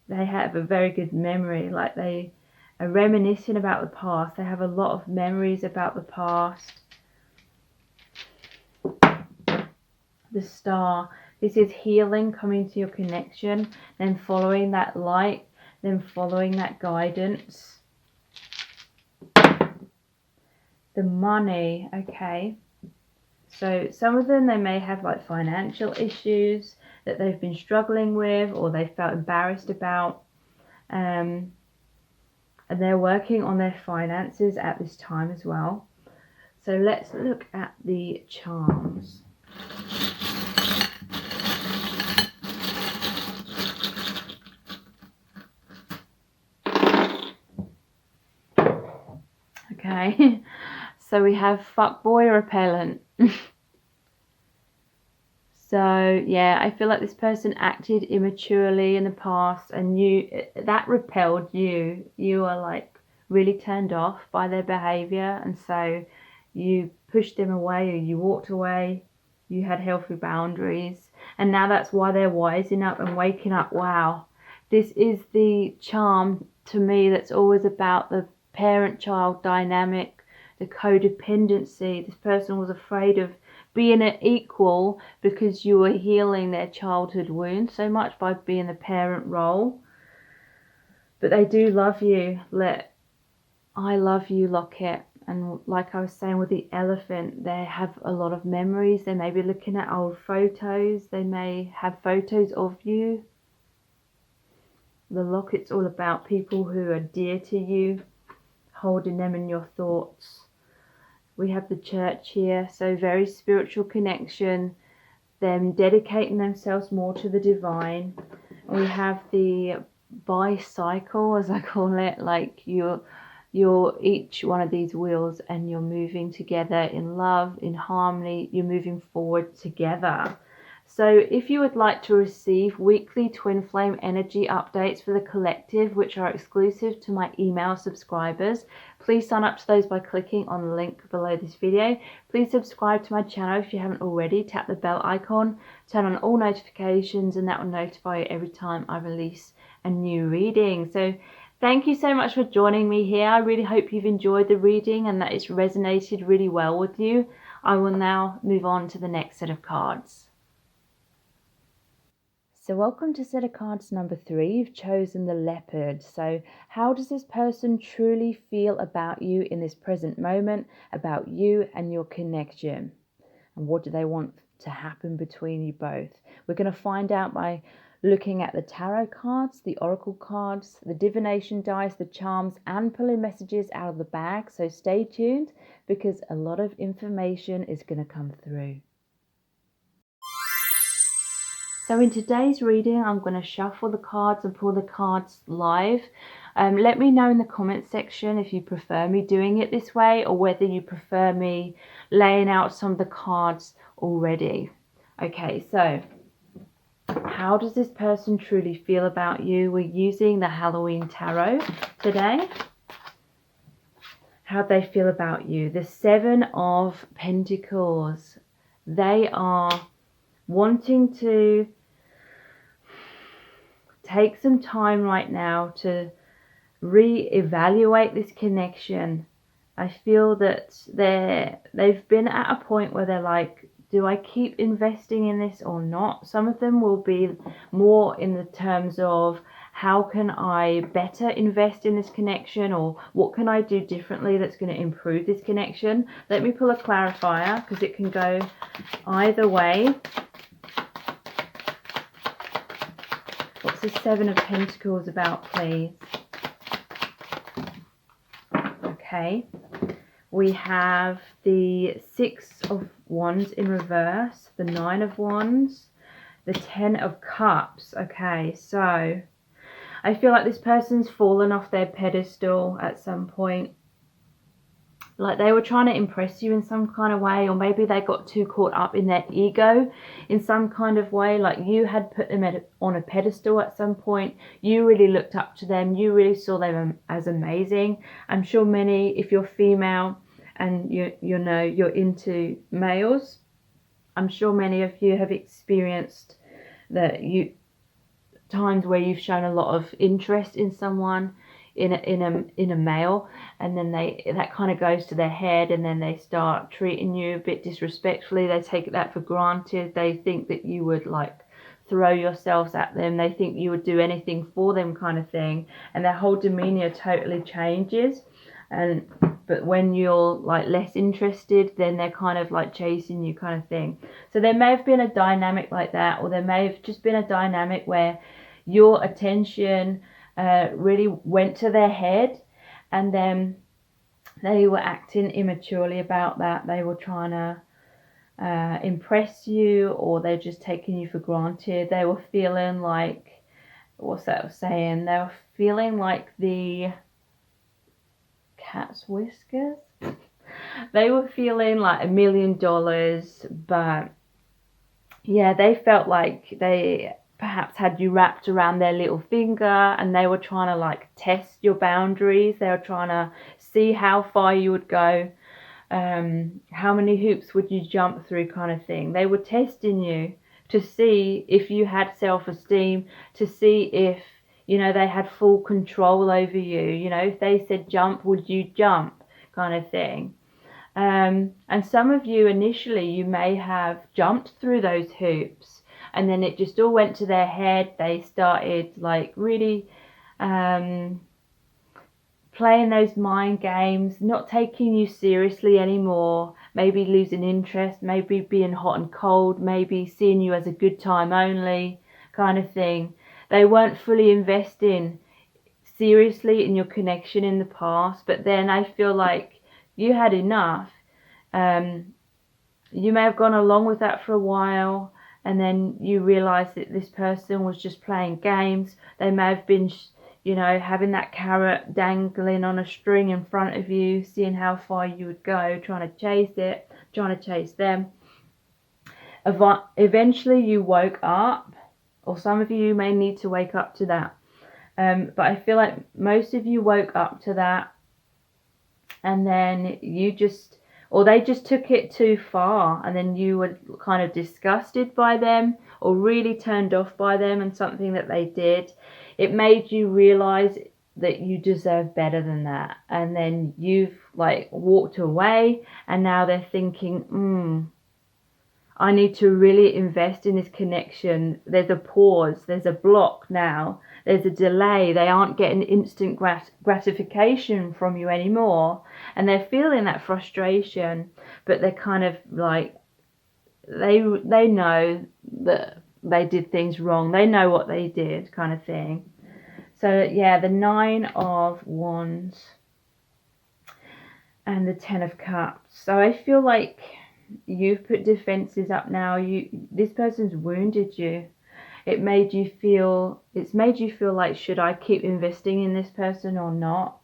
They have a very good memory, like they are reminiscing about the past. They have a lot of memories about the past. The star. This is healing, coming to your connection, then following that light, then following that guidance. The money. Okay. So some of them, they may have like financial issues that they've been struggling with, or they felt embarrassed about. And they're working on their finances at this time as well. So let's look at the charms. Okay, so we have fuckboy repellent. So yeah, I feel like this person acted immaturely in the past, and that repelled you. You are like really turned off by their behavior, and so you pushed them away, or you walked away. You had healthy boundaries, and now that's why they're wising up and waking up. Wow, this is the charm to me that's always about the parent-child dynamic, the codependency. This person was afraid of being an equal because you were healing their childhood wounds so much by being the parent role. But they do love you. I love you, locket. And like I was saying with the elephant, they have a lot of memories. They may be looking at old photos. They may have photos of you. The locket's all about people who are dear to you, holding them in your thoughts. We have the church here, so very spiritual connection, them dedicating themselves more to the divine. We have the bicycle, as I call it, like you're each one of these wheels, and you're moving together in love, in harmony. You're moving forward together. So if you would like to receive weekly twin flame energy updates for the collective, which are exclusive to my email subscribers, please sign up to those by clicking on the link below this video. Please subscribe to my channel if you haven't already. Tap the bell icon, turn on all notifications, and that will notify you every time I release a new reading. So thank you so much for joining me here. I really hope you've enjoyed the reading and that it's resonated really well with you. I will now move on to the next set of cards. So welcome to set of cards number 3. You've chosen the leopard. So how does this person truly feel about you in this present moment, about you and your connection? And what do they want to happen between you both? We're going to find out by looking at the tarot cards, the oracle cards, the divination dice, the charms, and pulling messages out of the bag. So stay tuned because a lot of information is going to come through. So in today's reading, I'm going to shuffle the cards and pull the cards live. Let me know in the comment section if you prefer me doing it this way, or whether you prefer me laying out some of the cards already. Okay, so how does this person truly feel about you? We're using the Halloween Tarot today. How they feel about you. The 7 of Pentacles. They are wanting to take some time right now to re-evaluate this connection. I feel that they've been at a point where they're like, do I keep investing in this or not? Some of them will be more in the terms of, how can I better invest in this connection, or what can I do differently that's going to improve this connection? Let me pull a clarifier, because it can go either way. What's the Seven of Pentacles about, please? Okay. We have the Six of Wands in reverse, the Nine of Wands, the Ten of Cups. Okay, so I feel like this person's fallen off their pedestal at some point. Like they were trying to impress you in some kind of way, or maybe they got too caught up in their ego in some kind of way. Like you had put them on a pedestal at some point. You really looked up to them. You really saw them as amazing. I'm sure many, if you're female and you know you're into males, I'm sure many of you have experienced that times where you've shown a lot of interest in someone, in a male, and then that kind of goes to their head, and then they start treating you a bit disrespectfully. They take that for granted. They think that you would like throw yourselves at them. They think you would do anything for them, kind of thing, and their whole demeanor totally changes. But when you're like less interested, then they're kind of like chasing you, kind of thing. So there may have been a dynamic like that, or there may have just been a dynamic where your attention really went to their head, and then they were acting immaturely about that. They were trying to impress you, or they're just taking you for granted. They were feeling like, what's that saying? They were feeling like the cat's whiskers. They were feeling like $1 million, but yeah, they felt like they perhaps had you wrapped around their little finger, and they were trying to like test your boundaries. They were trying to see how far you would go, how many hoops would you jump through, kind of thing. They were testing you to see if you had self-esteem, to see if, you know, they had full control over you. You know, if they said jump, would you jump, kind of thing. And some of you initially, you may have jumped through those hoops, and then it just all went to their head. They started like really playing those mind games, not taking you seriously anymore, maybe losing interest, maybe being hot and cold, maybe seeing you as a good time only, kind of thing. They weren't fully investing seriously in your connection in the past, but then I feel like you had enough. You may have gone along with that for a while, and then you realize that this person was just playing games. They may have been, you know, having that carrot dangling on a string in front of you, seeing how far you would go, trying to chase it, trying to chase them. Eventually you woke up, or some of you may need to wake up to that. But I feel like most of you woke up to that, and then you just, or they just took it too far, and then you were kind of disgusted by them, or really turned off by them and something that they did. It made you realize that you deserve better than that, and then you've like walked away, and now they're thinking, I need to really invest in this connection. There's a pause, there's a block now, there's a delay. They aren't getting instant gratification from you anymore, and they're feeling that frustration, but they're kind of like, they know that they did things wrong. They know what they did, kind of thing. So yeah, the Nine of Wands and the Ten of Cups. So I feel like you've put defenses up now. This person's wounded you. It's made you feel like, should I keep investing in this person or not?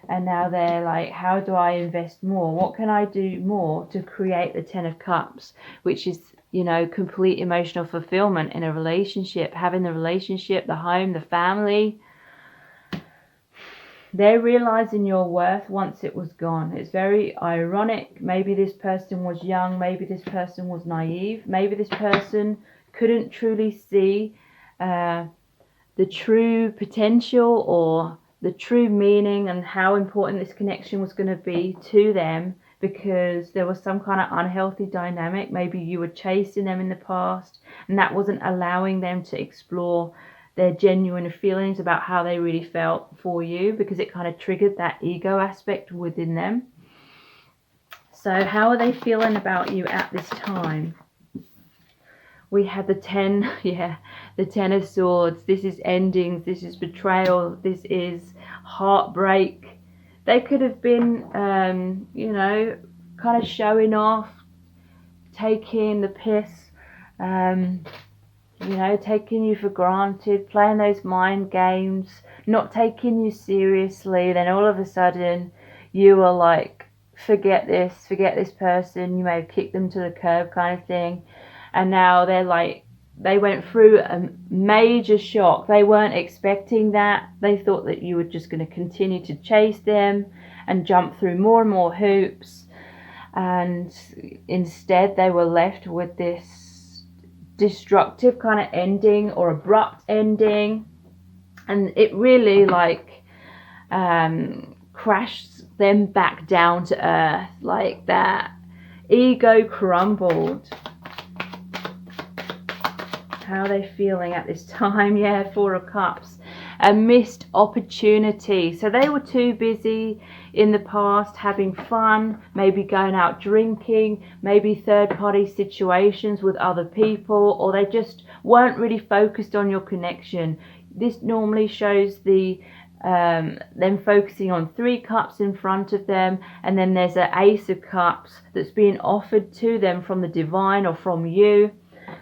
And now they're like, how do I invest more? What can I do more to create the Ten of Cups, which is, you know, complete emotional fulfillment in a relationship, having the relationship, the home, the family. They're realizing your worth once it was gone. It's very ironic. Maybe this person was young. Maybe this person was naive. Maybe this person couldn't truly see the true potential or the true meaning and how important this connection was going to be to them, because there was some kind of unhealthy dynamic. Maybe you were chasing them in the past and that wasn't allowing them to explore their genuine feelings about how they really felt for you, because it kind of triggered that ego aspect within them. So how are they feeling about you at this time? We had the 10, the 10 of Swords. This is endings, this is betrayal, this is heartbreak. They could have been, you know, kind of showing off, taking the piss, you know, taking you for granted, playing those mind games, not taking you seriously. Then all of a sudden you were like, forget this person. You may have kicked them to the curb kind of thing. And now they're like, they went through a major shock. They weren't expecting that. They thought that you were just going to continue to chase them and jump through more and more hoops. And instead they were left with this destructive kind of ending or abrupt ending. And it really like crashed them back down to earth. Like that ego crumbled. How are they feeling at this time? Yeah, 4 of Cups. A missed opportunity. So they were too busy in the past having fun, maybe going out drinking, maybe third-party situations with other people, or they just weren't really focused on your connection. This normally shows the them focusing on 3 cups in front of them, and then there's an Ace of Cups that's being offered to them from the divine or from you.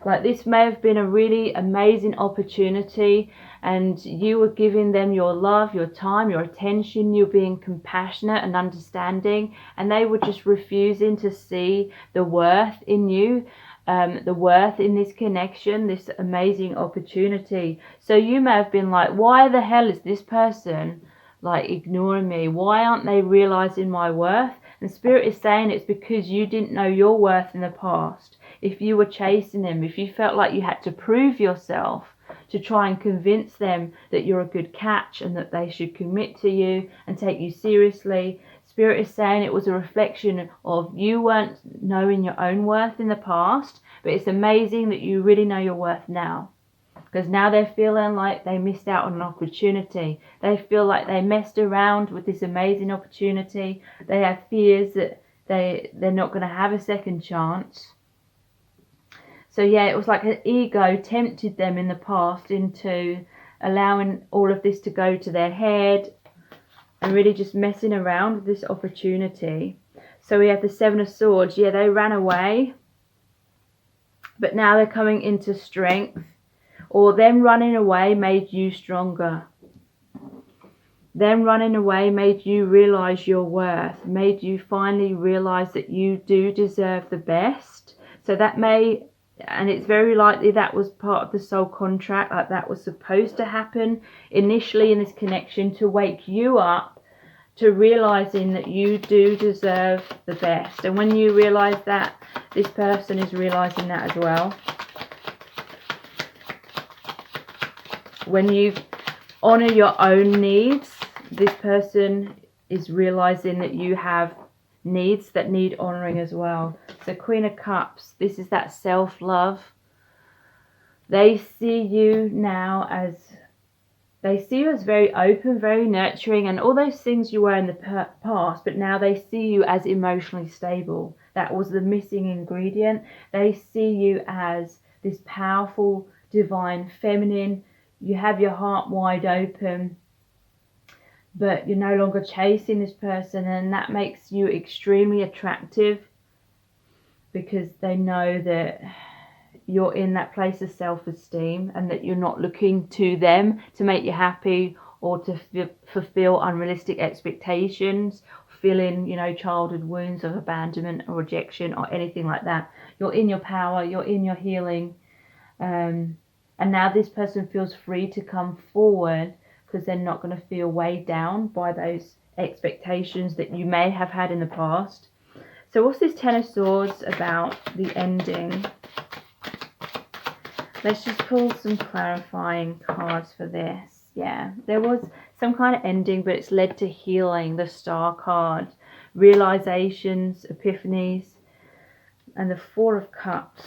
Like this may have been a really amazing opportunity, and you were giving them your love, your time, your attention. You're being compassionate and understanding, and they were just refusing to see the worth in you, the worth in this connection, this amazing opportunity. So you may have been like, why the hell is this person like ignoring me? Why aren't they realizing my worth? And Spirit is saying it's because you didn't know your worth in the past. If you were chasing them, if you felt like you had to prove yourself to try and convince them that you're a good catch and that they should commit to you and take you seriously, Spirit is saying it was a reflection of you weren't knowing your own worth in the past, but it's amazing that you really know your worth now. Because now they're feeling like they missed out on an opportunity. They feel like they messed around with this amazing opportunity. They have fears that they're not going to have a second chance. So yeah, it was like an ego tempted them in the past into allowing all of this to go to their head and really just messing around with this opportunity. So we have the 7 of Swords. Yeah, they ran away, but now they're coming into strength. Or them running away made you stronger. Them running away made you realize your worth, made you finally realize that you do deserve the best. So that may, and it's very likely that was part of the soul contract, like that was supposed to happen initially in this connection to wake you up to realizing that you do deserve the best. And when you realize that, this person is realizing that as well. When you honor your own needs, this person is realizing that you have needs that need honoring as well. So Queen of Cups, this is that self-love. They see you now as, they see you as very open, very nurturing, and all those things you were in the past, but now they see you as emotionally stable. That was the missing ingredient. They see you as this powerful, divine, feminine. You have your heart wide open, but you're no longer chasing this person, and that makes you extremely attractive because they know that you're in that place of self-esteem and that you're not looking to them to make you happy or to fulfill unrealistic expectations, filling, you know, childhood wounds of abandonment or rejection or anything like that. You're in your power, you're in your healing, and now this person feels free to come forward because they're not going to feel weighed down by those expectations that you may have had in the past. So what's this 10 of Swords about the ending? Let's just pull some clarifying cards for this. Yeah, there was some kind of ending, but it's led to healing. The Star card, realizations, epiphanies, and the Four of Cups.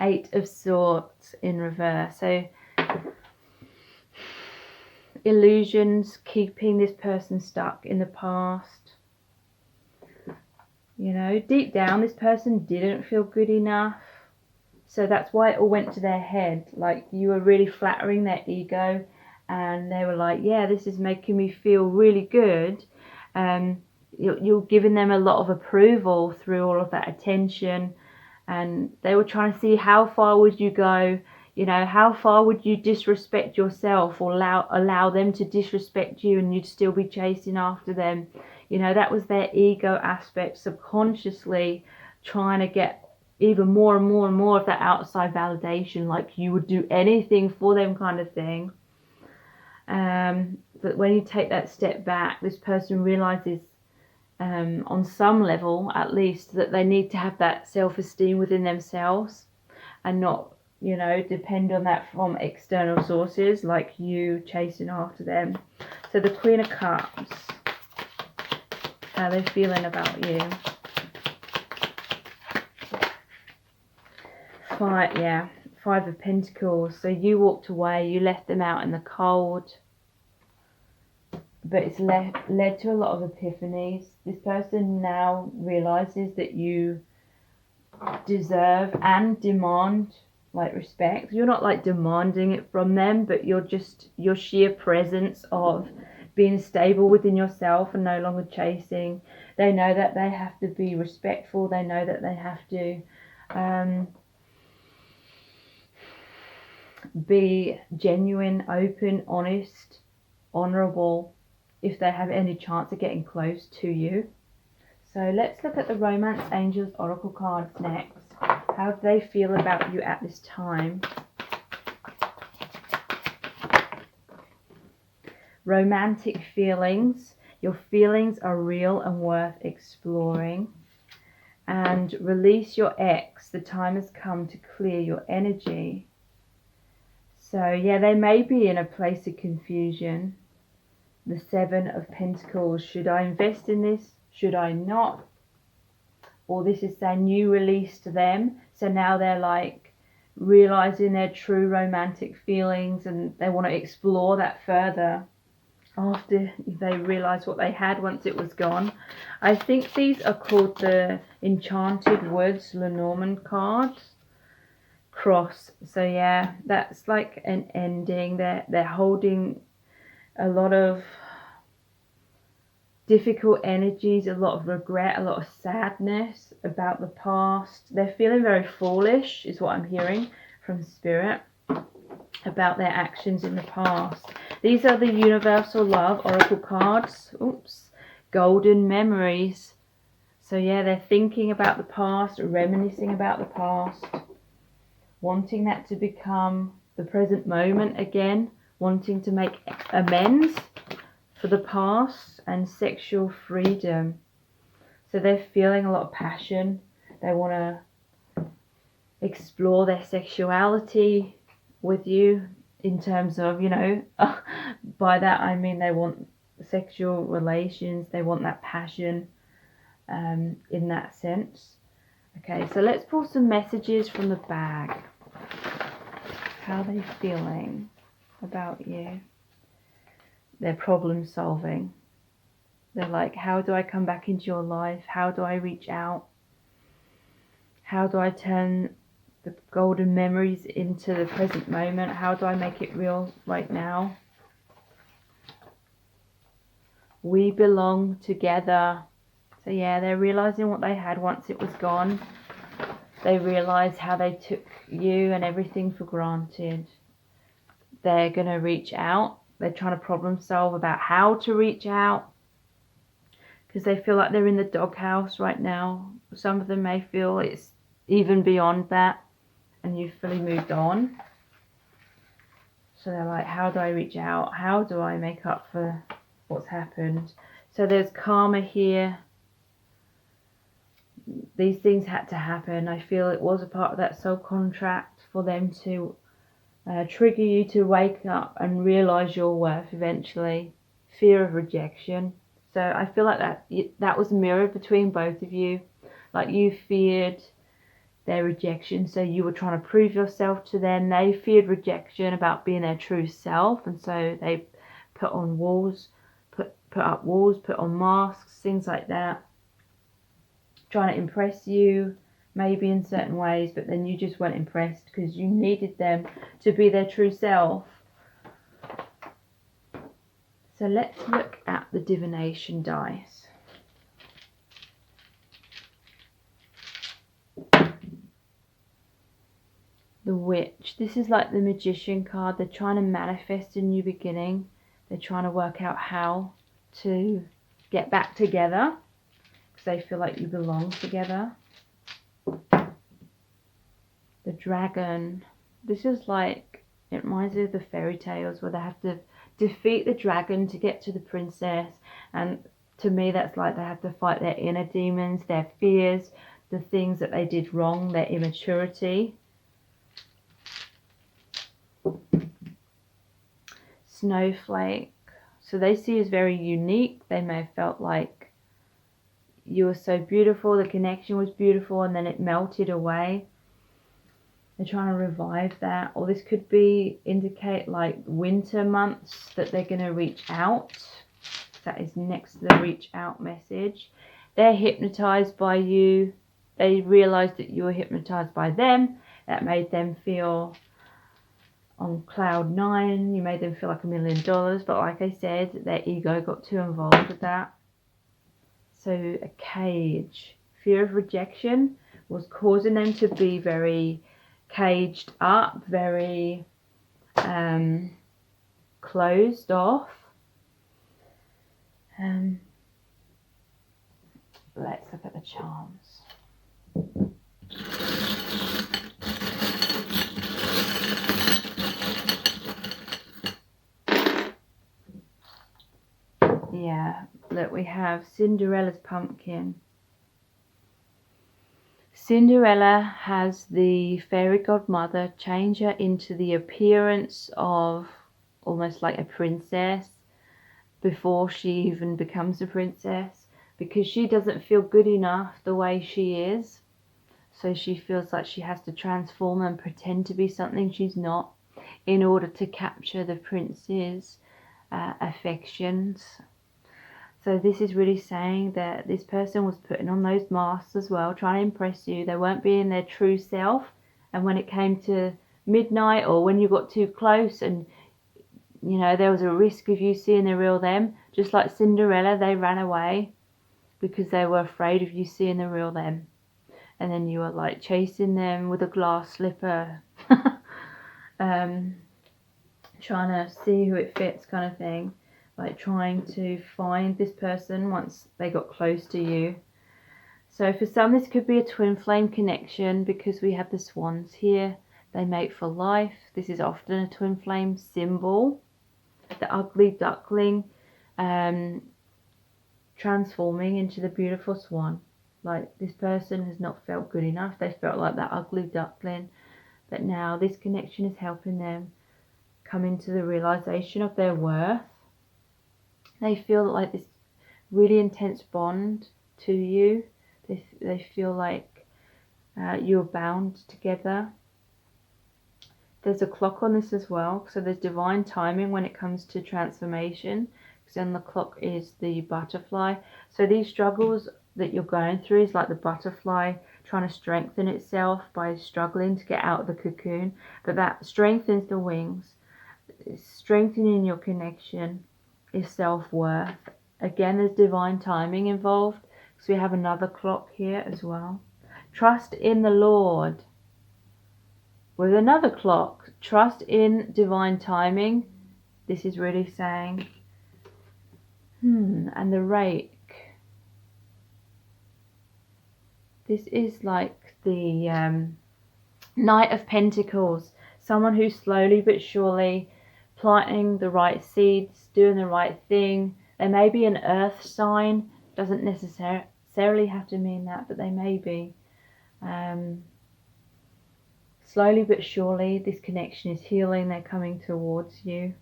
Eight of Swords in reverse. So illusions, keeping this person stuck in the past. You know, deep down this person didn't feel good enough. So that's why it all went to their head. Like, you were really flattering their ego, and they were like, yeah, this is making me feel really good. You're giving them a lot of approval through all of that attention, and they were trying to see how far would you go, you know, how far would you disrespect yourself, or allow them to disrespect you, and you'd still be chasing after them. You know, that was their ego aspect, subconsciously trying to get even more and more and more of that outside validation, like you would do anything for them kind of thing. But when you take that step back, this person realizes, on some level at least, that they need to have that self-esteem within themselves and not, you know, depend on that from external sources like you chasing after them. So the Queen of Cups, how they're feeling about you. Five of Pentacles. So you walked away, you left them out in the cold, but it's led to a lot of epiphanies. This person now realizes that you deserve and demand like respect. You're not like demanding it from them, but you're just your sheer presence of being stable within yourself and no longer chasing. They know that they have to be respectful. They know that they have to be genuine, open, honest, honourable if they have any chance of getting close to you. So let's look at the Romance Angels Oracle cards next. How do they feel about you at this time? Romantic feelings. Your feelings are real and worth exploring. And release your ex. The time has come to clear your energy. So yeah, they may be in a place of confusion. The Seven of Pentacles. Should I invest in this? Should I not? Or this is saying you released them. So now they're like realizing their true romantic feelings, and they want to explore that further after they realize what they had once it was gone. I think these are called the Enchanted Woods Lenormand cards. Cross. So yeah, that's like an ending. They're holding a lot of difficult energies, a lot of regret, a lot of sadness about the past. They're feeling very foolish, is what I'm hearing from Spirit, about their actions in the past. These are the Universal Love Oracle cards. Oops. Golden Memories. So yeah, they're thinking about the past, reminiscing about the past, wanting that to become the present moment again, wanting to make amends for the past, and sexual freedom. So they're feeling a lot of passion. They want to explore their sexuality with you, in terms of, you know, by that I mean they want sexual relations. They want that passion in that sense. Okay, so let's pull some messages from the bag. How are they feeling about you? They're problem solving. They're like, how do I come back into your life? How do I reach out? How do I turn the golden memories into the present moment? How do I make it real right now? We belong together. So yeah, they're realizing what they had once it was gone. They realize how they took you and everything for granted. They're going to reach out. They're trying to problem solve about how to reach out, because they feel like they're in the doghouse right now. Some of them may feel it's even beyond that and you've fully moved on. So they're like, how do I reach out? How do I make up for what's happened? So there's karma here. these things had to happen. I feel it was a part of that soul contract for them to trigger you to wake up and realize your worth eventually. Fear of rejection. So I feel like that was mirrored between both of you. Like you feared their rejection, so you were trying to prove yourself to them. They feared rejection about being their true self, and so they put on walls, put up walls, put on masks, things like that, trying to impress you maybe in certain ways, but then you just weren't impressed because you needed them to be their true self. So let's look at the divination dice. The Witch. This is like the Magician card. They're trying to manifest a new beginning. They're trying to work out how to get back together because they feel like you belong together. The Dragon. This is like, it reminds me of the fairy tales where they have to defeat the dragon to get to the princess, and to me that's like they have to fight their inner demons, their fears, the things that they did wrong, their immaturity. Snowflake. So they see you as very unique. They may have felt like you were so beautiful, the connection was beautiful, and then it melted away. They're trying to revive that. Or this could be indicate like winter months that they're going to reach out. That is next to the reach out message. They're hypnotized by you. They realized that you were hypnotized by them. That made them feel on cloud 9. You made them feel like $1 million. But like I said, their ego got too involved with that. So a cage. Fear of rejection was causing them to be very caged up, very closed off. Let's look at the charms. Yeah, look, we have Cinderella's pumpkin. Cinderella has the fairy godmother change her into the appearance of almost like a princess before she even becomes a princess, because she doesn't feel good enough the way she is. So she feels like she has to transform and pretend to be something she's not in order to capture the prince's affections. So this is really saying that this person was putting on those masks as well, trying to impress you. They weren't being their true self. And when it came to midnight, or when you got too close and, you know, there was a risk of you seeing the real them, just like Cinderella, they ran away because they were afraid of you seeing the real them. And then you were like chasing them with a glass slipper, trying to see who it fits kind of thing. Like trying to find this person once they got close to you. So for some, this could be a twin flame connection because we have the swans here. They mate for life. This is often a twin flame symbol. The ugly duckling transforming into the beautiful swan. Like this person has not felt good enough. They felt like that ugly duckling. But now this connection is helping them come into the realization of their worth. They feel like this really intense bond to you. They feel like you're bound together. There's a clock on this as well. So there's divine timing when it comes to transformation. Because then the clock is the butterfly. So these struggles that you're going through is like the butterfly trying to strengthen itself by struggling to get out of the cocoon. But that strengthens the wings. It's strengthening your connection. Is self-worth. Again, there's divine timing involved, because we have another clock here as well. Trust in the Lord. With another clock, trust in divine timing. This is really saying, and the rake. This is like the Knight of Pentacles. Someone who's slowly but surely planting the right seeds, doing the right thing. They may be an earth sign, doesn't necessarily have to mean that, but they may be. Slowly but surely, this connection is healing. They're coming towards you.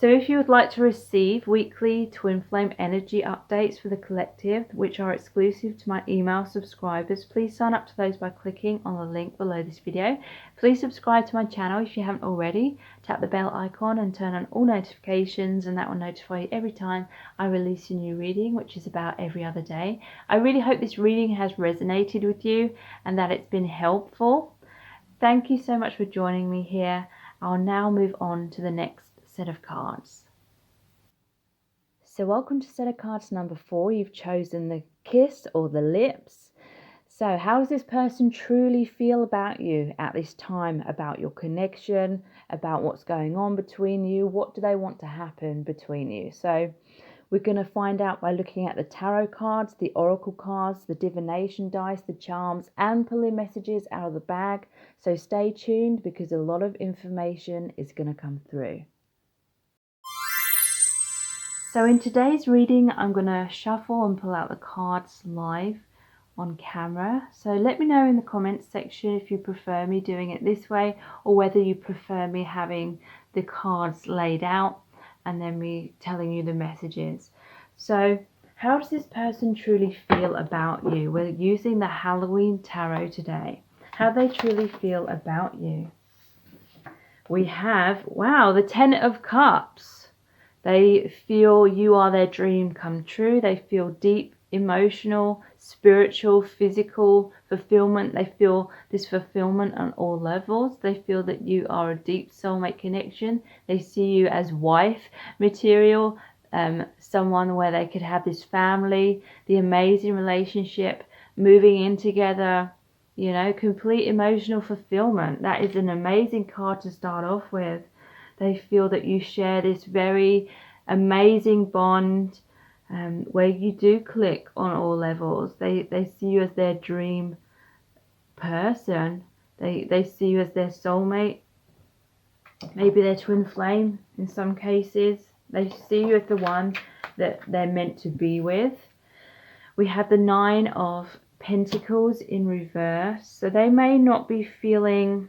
So if you would like to receive weekly twin flame energy updates for the collective, which are exclusive to my email subscribers, please sign up to those by clicking on the link below this video. Please subscribe to my channel if you haven't already. Tap the bell icon and turn on all notifications, and that will notify you every time I release a new reading, which is about every other day. I really hope this reading has resonated with you and that it's been helpful. Thank you so much for joining me here. I'll now move on to the next set of cards. So welcome to set of cards number 4. You've chosen the kiss or the lips. So how does this person truly feel about you at this time, about your connection, about what's going on between you? What do they want to happen between you? So we're going to find out by looking at the tarot cards, the oracle cards, the divination dice, the charms, and pulling messages out of the bag. So stay tuned because a lot of information is going to come through. So in today's reading, I'm going to shuffle and pull out the cards live on camera. So let me know in the comments section if you prefer me doing it this way or whether you prefer me having the cards laid out and then me telling you the messages. So how does this person truly feel about you? We're using the Halloween tarot today. How they truly feel about you. We have, wow, the 10 of Cups. They feel you are their dream come true. They feel deep, emotional, spiritual, physical fulfillment. They feel this fulfillment on all levels. They feel that you are a deep soulmate connection. They see you as wife material, someone where they could have this family, the amazing relationship, moving in together, you know, complete emotional fulfillment. That is an amazing card to start off with. They feel that you share this very amazing bond where you do click on all levels. They see you as their dream person. They see you as their soulmate, maybe their twin flame in some cases. They see you as the one that they're meant to be with. We have the 9 of Pentacles in reverse. So they may not be feeling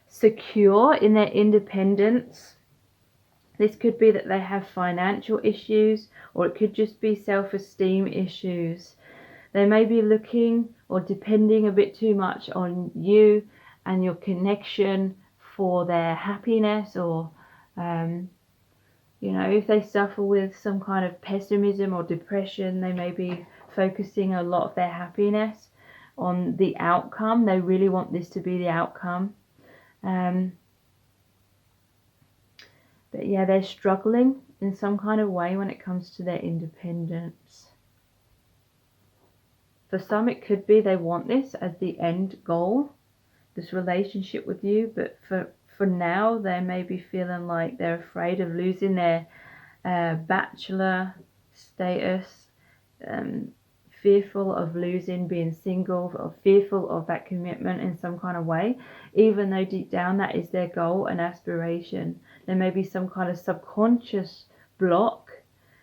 secure in their independence. This could be that they have financial issues, or it could just be self-esteem issues. They may be looking or depending a bit too much on you and your connection for their happiness, or you know, if they suffer with some kind of pessimism or depression, they may be focusing a lot of their happiness on the outcome. They really want this to be the outcome. But yeah, they're struggling in some kind of way when it comes to their independence. For some, it could be they want this as the end goal, this relationship with you, but for now, they may be feeling like they're afraid of losing their bachelor status, fearful of losing being single, or fearful of that commitment in some kind of way, even though deep down that is their goal and aspiration. There may be some kind of subconscious block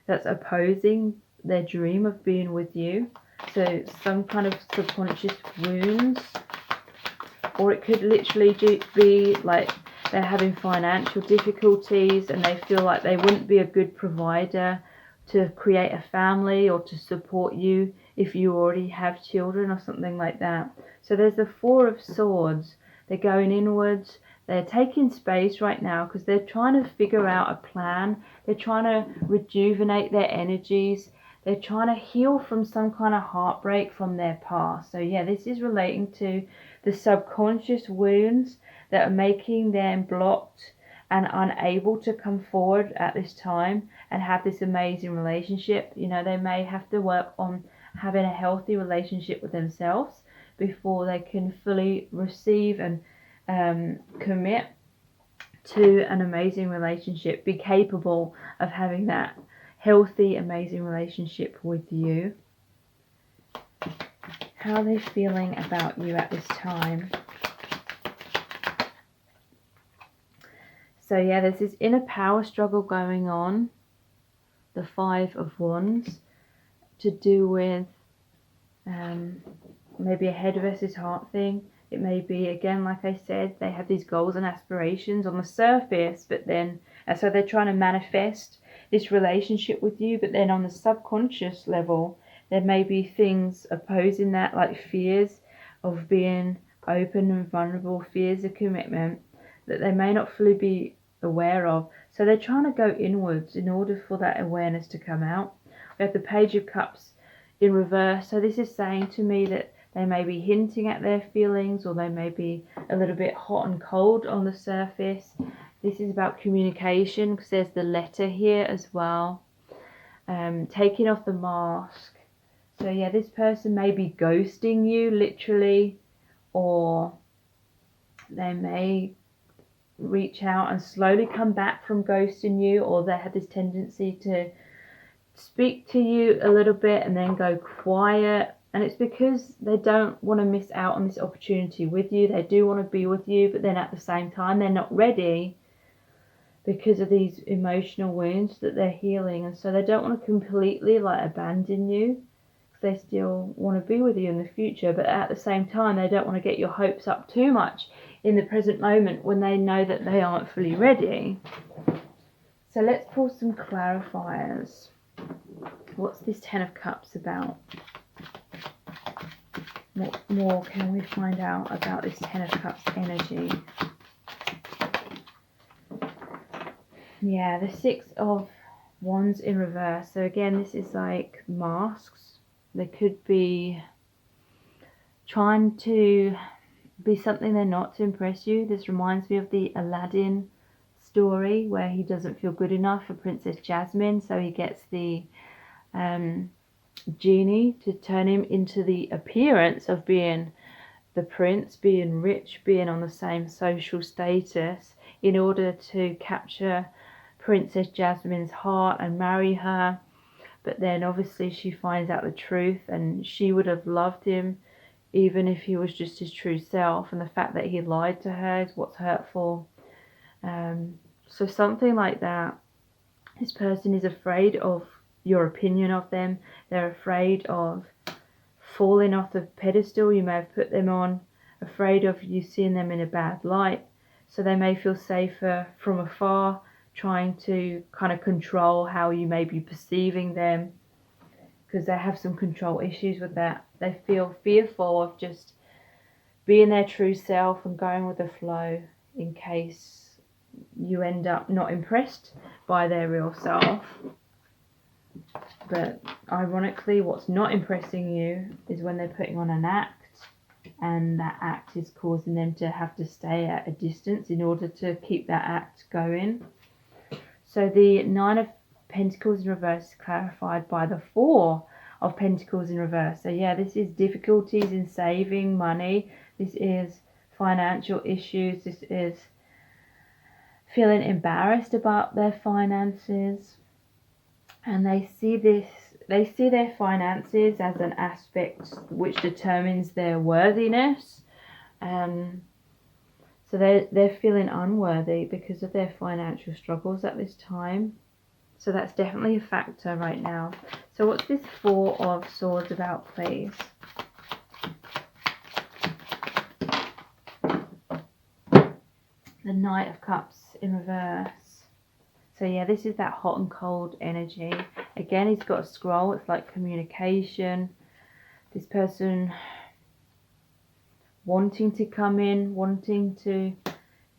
that's opposing their dream of being with you. So some kind of subconscious wounds, or it could literally be like they're having financial difficulties and they feel like they wouldn't be a good provider to create a family or to support you if you already have children or something like that. So there's the 4 of Swords. They're going inwards. They're taking space right now because they're trying to figure out a plan. They're trying to rejuvenate their energies. They're trying to heal from some kind of heartbreak from their past. So yeah, this is relating to the subconscious wounds that are making them blocked and unable to come forward at this time and have this amazing relationship. You know, they may have to work on having a healthy relationship with themselves before they can fully receive and commit to an amazing relationship, be capable of having that healthy, amazing relationship with you. How are they feeling about you at this time? So yeah, there's this inner power struggle going on. the Five of Wands, to do with maybe a head versus heart thing. It may be, again, like I said, they have these goals and aspirations on the surface, but then, so they're trying to manifest this relationship with you, but then on the subconscious level, there may be things opposing that, like fears of being open and vulnerable, fears of commitment, that they may not fully be aware of. So they're trying to go inwards in order for that awareness to come out. We have the Page of Cups in reverse. So this is saying to me that they may be hinting at their feelings, or they may be a little bit hot and cold on the surface. This is about communication, because there's the letter here as well. Taking off the mask. So yeah, this person may be ghosting you, literally, or they may reach out and slowly come back from ghosting you, or they have this tendency to speak to you a little bit and then go quiet. And it's because they don't want to miss out on this opportunity with you. They do want to be with you, but then at the same time, they're not ready because of these emotional wounds that they're healing. And so they don't want to completely like abandon you, because they still want to be with you in the future. But at the same time, they don't want to get your hopes up too much in the present moment when they know that they aren't fully ready. So let's pull some clarifiers. What's this Ten of Cups about? What more can we find out about this Ten of Cups energy? Yeah, the Six of Wands in reverse. So again, this is like masks. They could be trying to be something they're not to impress you. This reminds me of the Aladdin story where he doesn't feel good enough for Princess Jasmine, so he gets the genie to turn him into the appearance of being the prince, being rich, being on the same social status, in order to capture Princess Jasmine's heart and marry her. But then obviously she finds out the truth, and she would have loved him even if he was just his true self, and the fact that he lied to her is what's hurtful. So something like that. This person is afraid of your opinion of them. They're afraid of falling off the pedestal you may have put them on, afraid of you seeing them in a bad light. So they may feel safer from afar, trying to kind of control how you may be perceiving them, because they have some control issues with that. They feel fearful of just being their true self and going with the flow, in case you end up not impressed by their real self. But ironically, what's not impressing you is when they're putting on an act, and that act is causing them to have to stay at a distance in order to keep that act going. So the Nine of Pentacles in reverse is clarified by the Four of Pentacles in reverse. So yeah, this is difficulties in saving money. This is financial issues. This is feeling embarrassed about their finances. And they see their finances as an aspect which determines their worthiness. So they're feeling unworthy because of their financial struggles at this time. So that's definitely a factor right now. So what's this Four of Swords about, please? The Knight of Cups in reverse. So yeah, this is that hot and cold energy. Again, he's got a scroll. It's like communication. This person wanting to come in, wanting to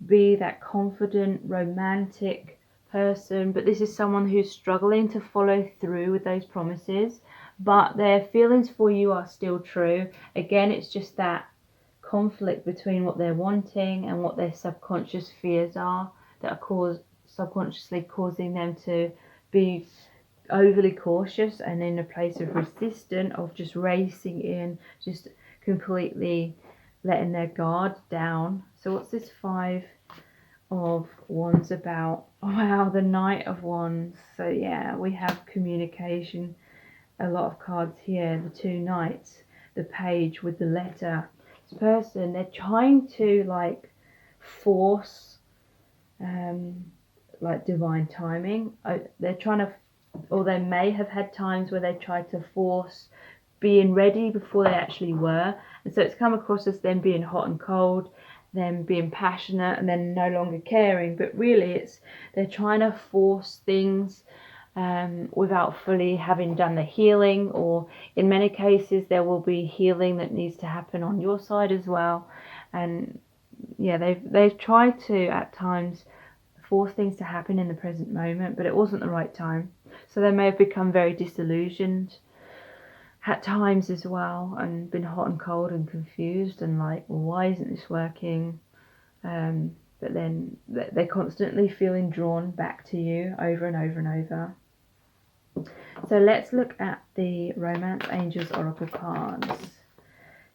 be that confident, romantic person. But this is someone who's struggling to follow through with those promises. But their feelings for you are still true. Again, it's just that conflict between what they're wanting and what their subconscious fears are that are subconsciously causing them to be overly cautious and in a place of resistance, of just racing in, just completely letting their guard down. So what's this Five of Wands about? Oh, wow, the Knight of Wands. So yeah, we have communication, a lot of cards here, the two knights, the page with the letter. This person, they're trying to like force like divine timing. They're trying to or they may have had times where they tried to force being ready before they actually were. And so it's come across as them being hot and cold, them being passionate, and then no longer caring. But really, they're trying to force things without fully having done the healing, or in many cases there will be healing that needs to happen on your side as well. And yeah, they've tried to at times force things to happen in the present moment, but it wasn't the right time. So they may have become very disillusioned at times as well, and been hot and cold and confused and like, well, why isn't this working? But then they're constantly feeling drawn back to you over and over and over. So let's look at the Romance Angels Oracle cards.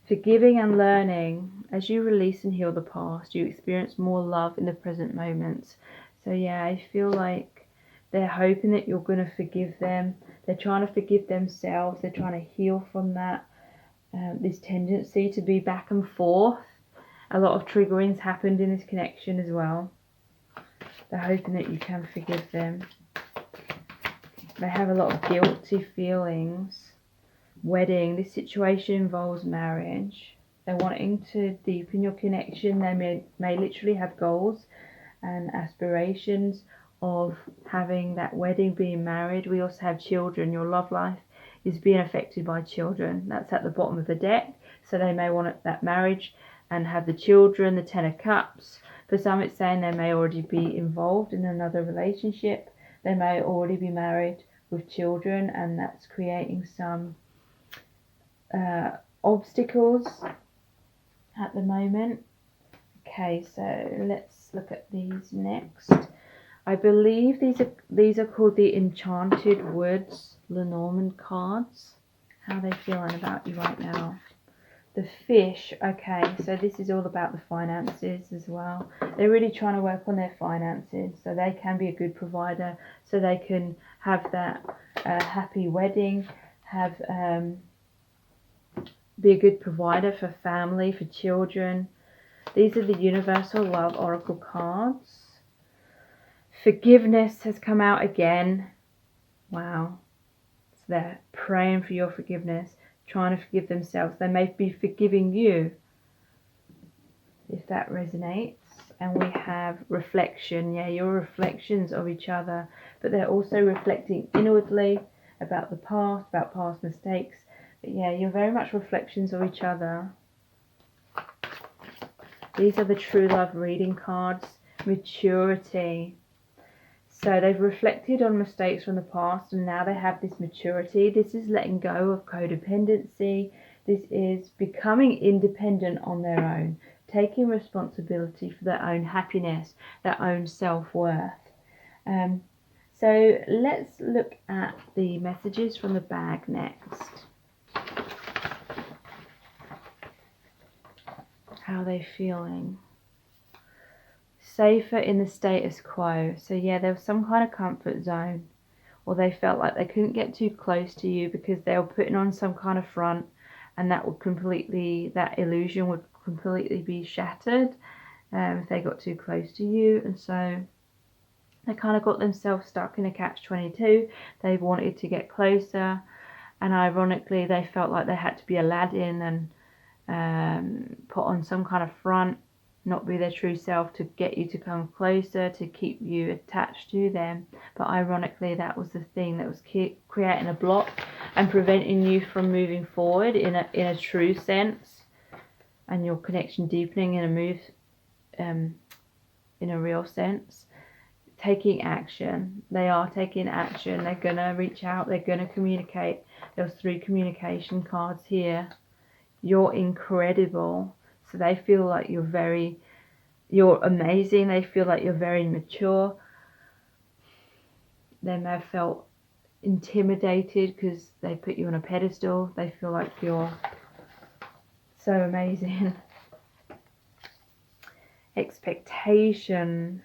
Forgiving and learning. As you release and heal the past, you experience more love in the present moments. So yeah, I feel like they're hoping that you're going to forgive them. They're trying to forgive themselves. They're trying to heal from that. This tendency to be back and forth. A lot of triggering's happened in this connection as well. They're hoping that you can forgive them. They have a lot of guilty feelings. Wedding. This situation involves marriage. They're wanting to deepen your connection. They may literally have goals and aspirations of having that wedding, being married. We also have children. Your love life is being affected by children. That's at the bottom of the deck. So they may want that marriage and have the children, the Ten of Cups. For some, it's saying they may already be involved in another relationship. They may already be married with children, and that's creating some obstacles at the moment. Okay, so let's look at these next. I believe these are called the Enchanted Woods Lenormand cards. How are they feeling about you right now? The Fish. Okay, so this is all about the finances as well. They're really trying to work on their finances so they can be a good provider, so they can have that happy wedding, have be a good provider for family, for children. These are the Universal Love Oracle cards. Forgiveness has come out again. Wow. So they're praying for your forgiveness, trying to forgive themselves. They may be forgiving you, if that resonates. And we have reflection. Yeah, your reflections of each other, but they're also reflecting inwardly about the past, about past mistakes. But yeah, you're very much reflections of each other. These are the True Love reading cards. Maturity. So they've reflected on mistakes from the past, and now they have this maturity. This is letting go of codependency. This is becoming independent on their own, taking responsibility for their own happiness, their own self-worth. So let's look at the messages from the bag next. How are they feeling? Safer in the status quo. So yeah, there was some kind of comfort zone, or they felt like they couldn't get too close to you because they were putting on some kind of front, and that illusion would completely be shattered if they got too close to you. And so they kind of got themselves stuck in a catch-22. They wanted to get closer, and ironically they felt like they had to be Aladdin and put on some kind of front, not be their true self, to get you to come closer, to keep you attached to them. But ironically, that was the thing that was creating a block and preventing you from moving forward in a true sense, and your connection deepening in a real sense. Taking action. They are taking action. They're gonna reach out. They're gonna communicate. There's 3 communication cards here. You're incredible. So they feel like you're amazing. They feel like you're very mature. They may have felt intimidated because they put you on a pedestal. They feel like you're so amazing. Expectations.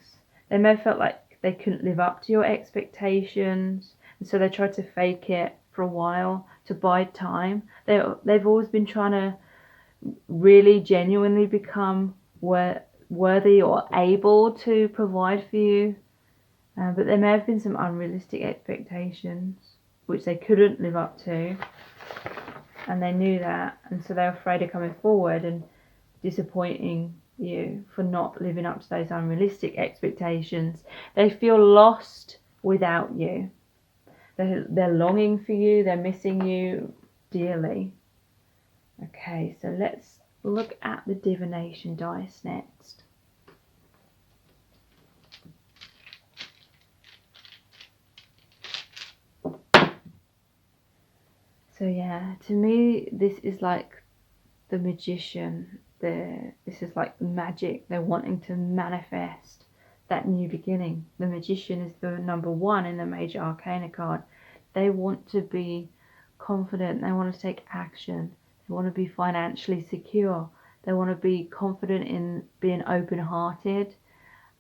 They may have felt like they couldn't live up to your expectations, and so they tried to fake it for a while to bide time. They've always been trying to really genuinely become worthy or able to provide for you, But there may have been some unrealistic expectations which they couldn't live up to, and they knew that, and so they're afraid of coming forward and disappointing you for not living up to those unrealistic expectations. They feel lost without you. They're longing for you, they're missing you dearly. Okay, so let's look at the divination dice next. So yeah, to me this is like the magician. This is like magic. They're wanting to manifest that new beginning. The magician is the number 1 in the major arcana card. They want to be confident. They want to take action. They want to be financially secure. They want to be confident in being open-hearted,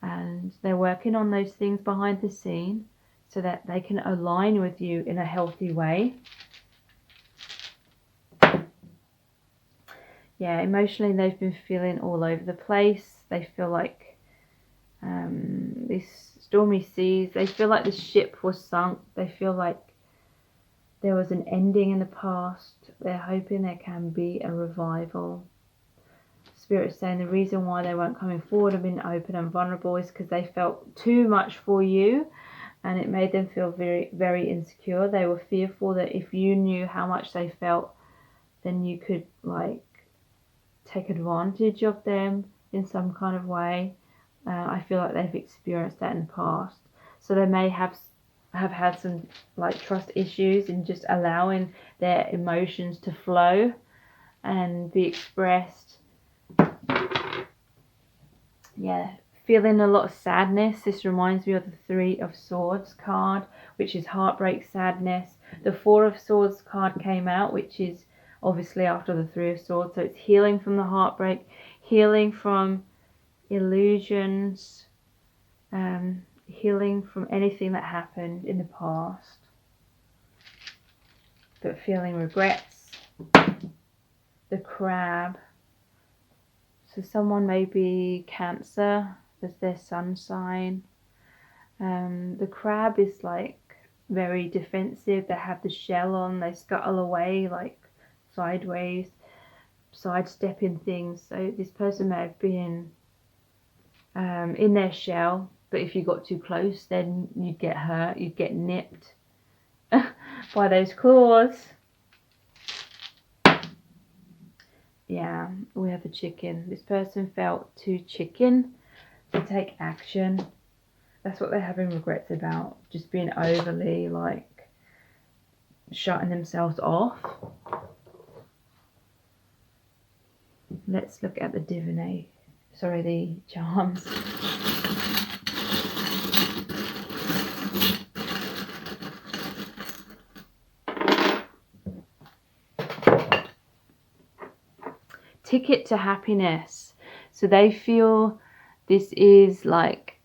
and they're working on those things behind the scene so that they can align with you in a healthy way. Yeah, emotionally they've been feeling all over the place. They feel like these stormy seas, they feel like the ship was sunk. They feel like there was an ending in the past. They're hoping there can be a revival. Spirit's saying the reason why they weren't coming forward and being open and vulnerable is because they felt too much for you, and it made them feel very, very insecure. They were fearful that if you knew how much they felt, then you could like take advantage of them in some kind of way. I feel like they've experienced that in the past, so they may have had some like trust issues in just allowing their emotions to flow and be expressed. Yeah, feeling a lot of sadness. This reminds me of the 3 of Swords card, which is heartbreak, sadness. The 4 of Swords card came out, which is obviously after the 3 of Swords, so it's healing from the heartbreak, healing from illusions, healing from anything that happened in the past, but feeling regrets. The Crab, so someone may be Cancer as their sun sign. The Crab is like very defensive. They have the shell on, they scuttle away like sideways, sidestepping things. So this person may have been in their shell, but if you got too close, then you'd get hurt, you'd get nipped by those claws. Yeah, we have a chicken. This person felt too chicken to take action. That's what they're having regrets about, just being overly like shutting themselves off. Let's look at the the charms. Ticket to happiness. So they feel this is like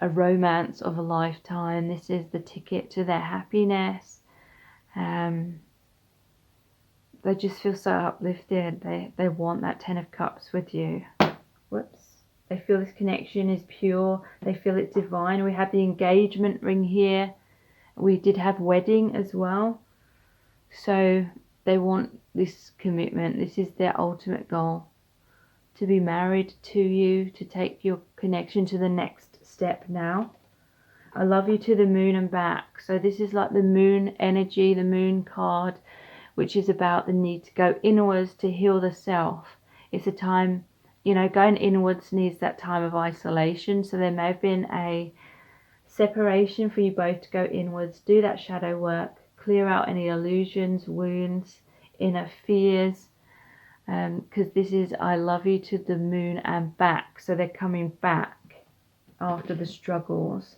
a romance of a lifetime. This is the ticket to their happiness. They just feel so uplifted. They want that 10 of Cups with you. Whoops. They feel this connection is pure. They feel it's divine. We have the engagement ring here. We did have wedding as well. So they want this commitment. This is their ultimate goal. To be married to you, to take your connection to the next step now. I love you to the moon and back. So this is like the moon energy, the moon card, which is about the need to go inwards to heal the self. It's a time, going inwards needs that time of isolation. So there may have been a separation for you both to go inwards, do that shadow work, clear out any illusions, wounds, inner fears, because this is I love you to the moon and back. So they're coming back after the struggles.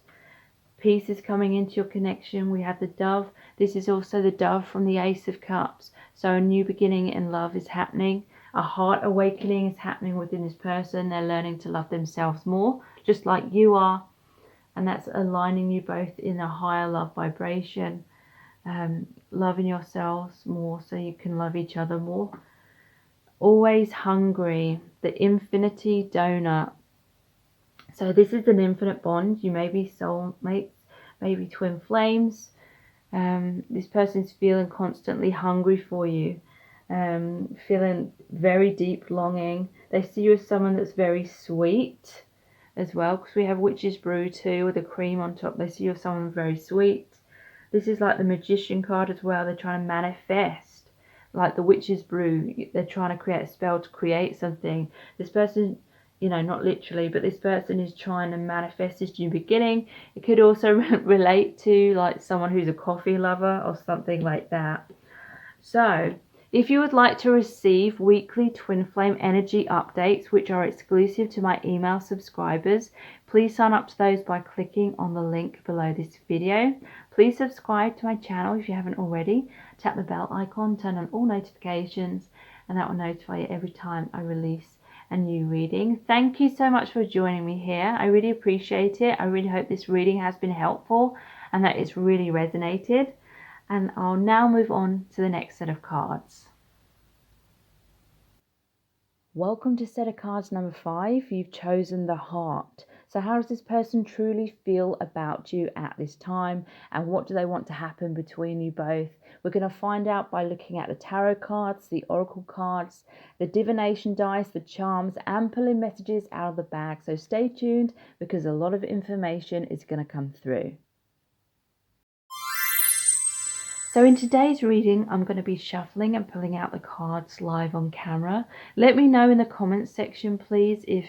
Peace is coming into your connection. We have the dove. This is also the dove from the Ace of Cups. So a new beginning in love is happening. A heart awakening is happening within this person. They're learning to love themselves more, just like you are. And that's aligning you both in a higher love vibration. Loving yourselves more so you can love each other more. Always hungry. The infinity donut. So this is an infinite bond. You may be soulmates, maybe twin flames. This person's feeling constantly hungry for you, feeling very deep longing. They see you as someone that's very sweet as well, because we have witch's brew too with a cream on top. They see you as someone very sweet. This is like the magician card as well. They're trying to manifest, like the witch's brew. They're trying to create a spell to create something. This person, you know, not literally, but this person is trying to manifest this new beginning. It could also relate to like someone who's a coffee lover or something like that. So if you would like to receive weekly twin flame energy updates, which are exclusive to my email subscribers, please sign up to those by clicking on the link below this video. Please subscribe to my channel if you haven't already. Tap the bell icon, turn on all notifications, and that will notify you every time I release a new reading. Thank you so much for joining me here. I really appreciate it. I really hope this reading has been helpful and that it's really resonated. And I'll now move on to the next set of cards. Welcome to set of cards number 5. You've chosen the heart. So how does this person truly feel about you at this time, and what do they want to happen between you both? We're going to find out by looking at the tarot cards, the oracle cards, the divination dice, the charms, and pulling messages out of the bag. So stay tuned, because a lot of information is going to come through. So in today's reading, I'm going to be shuffling and pulling out the cards live on camera. Let me know in the comments section, please, if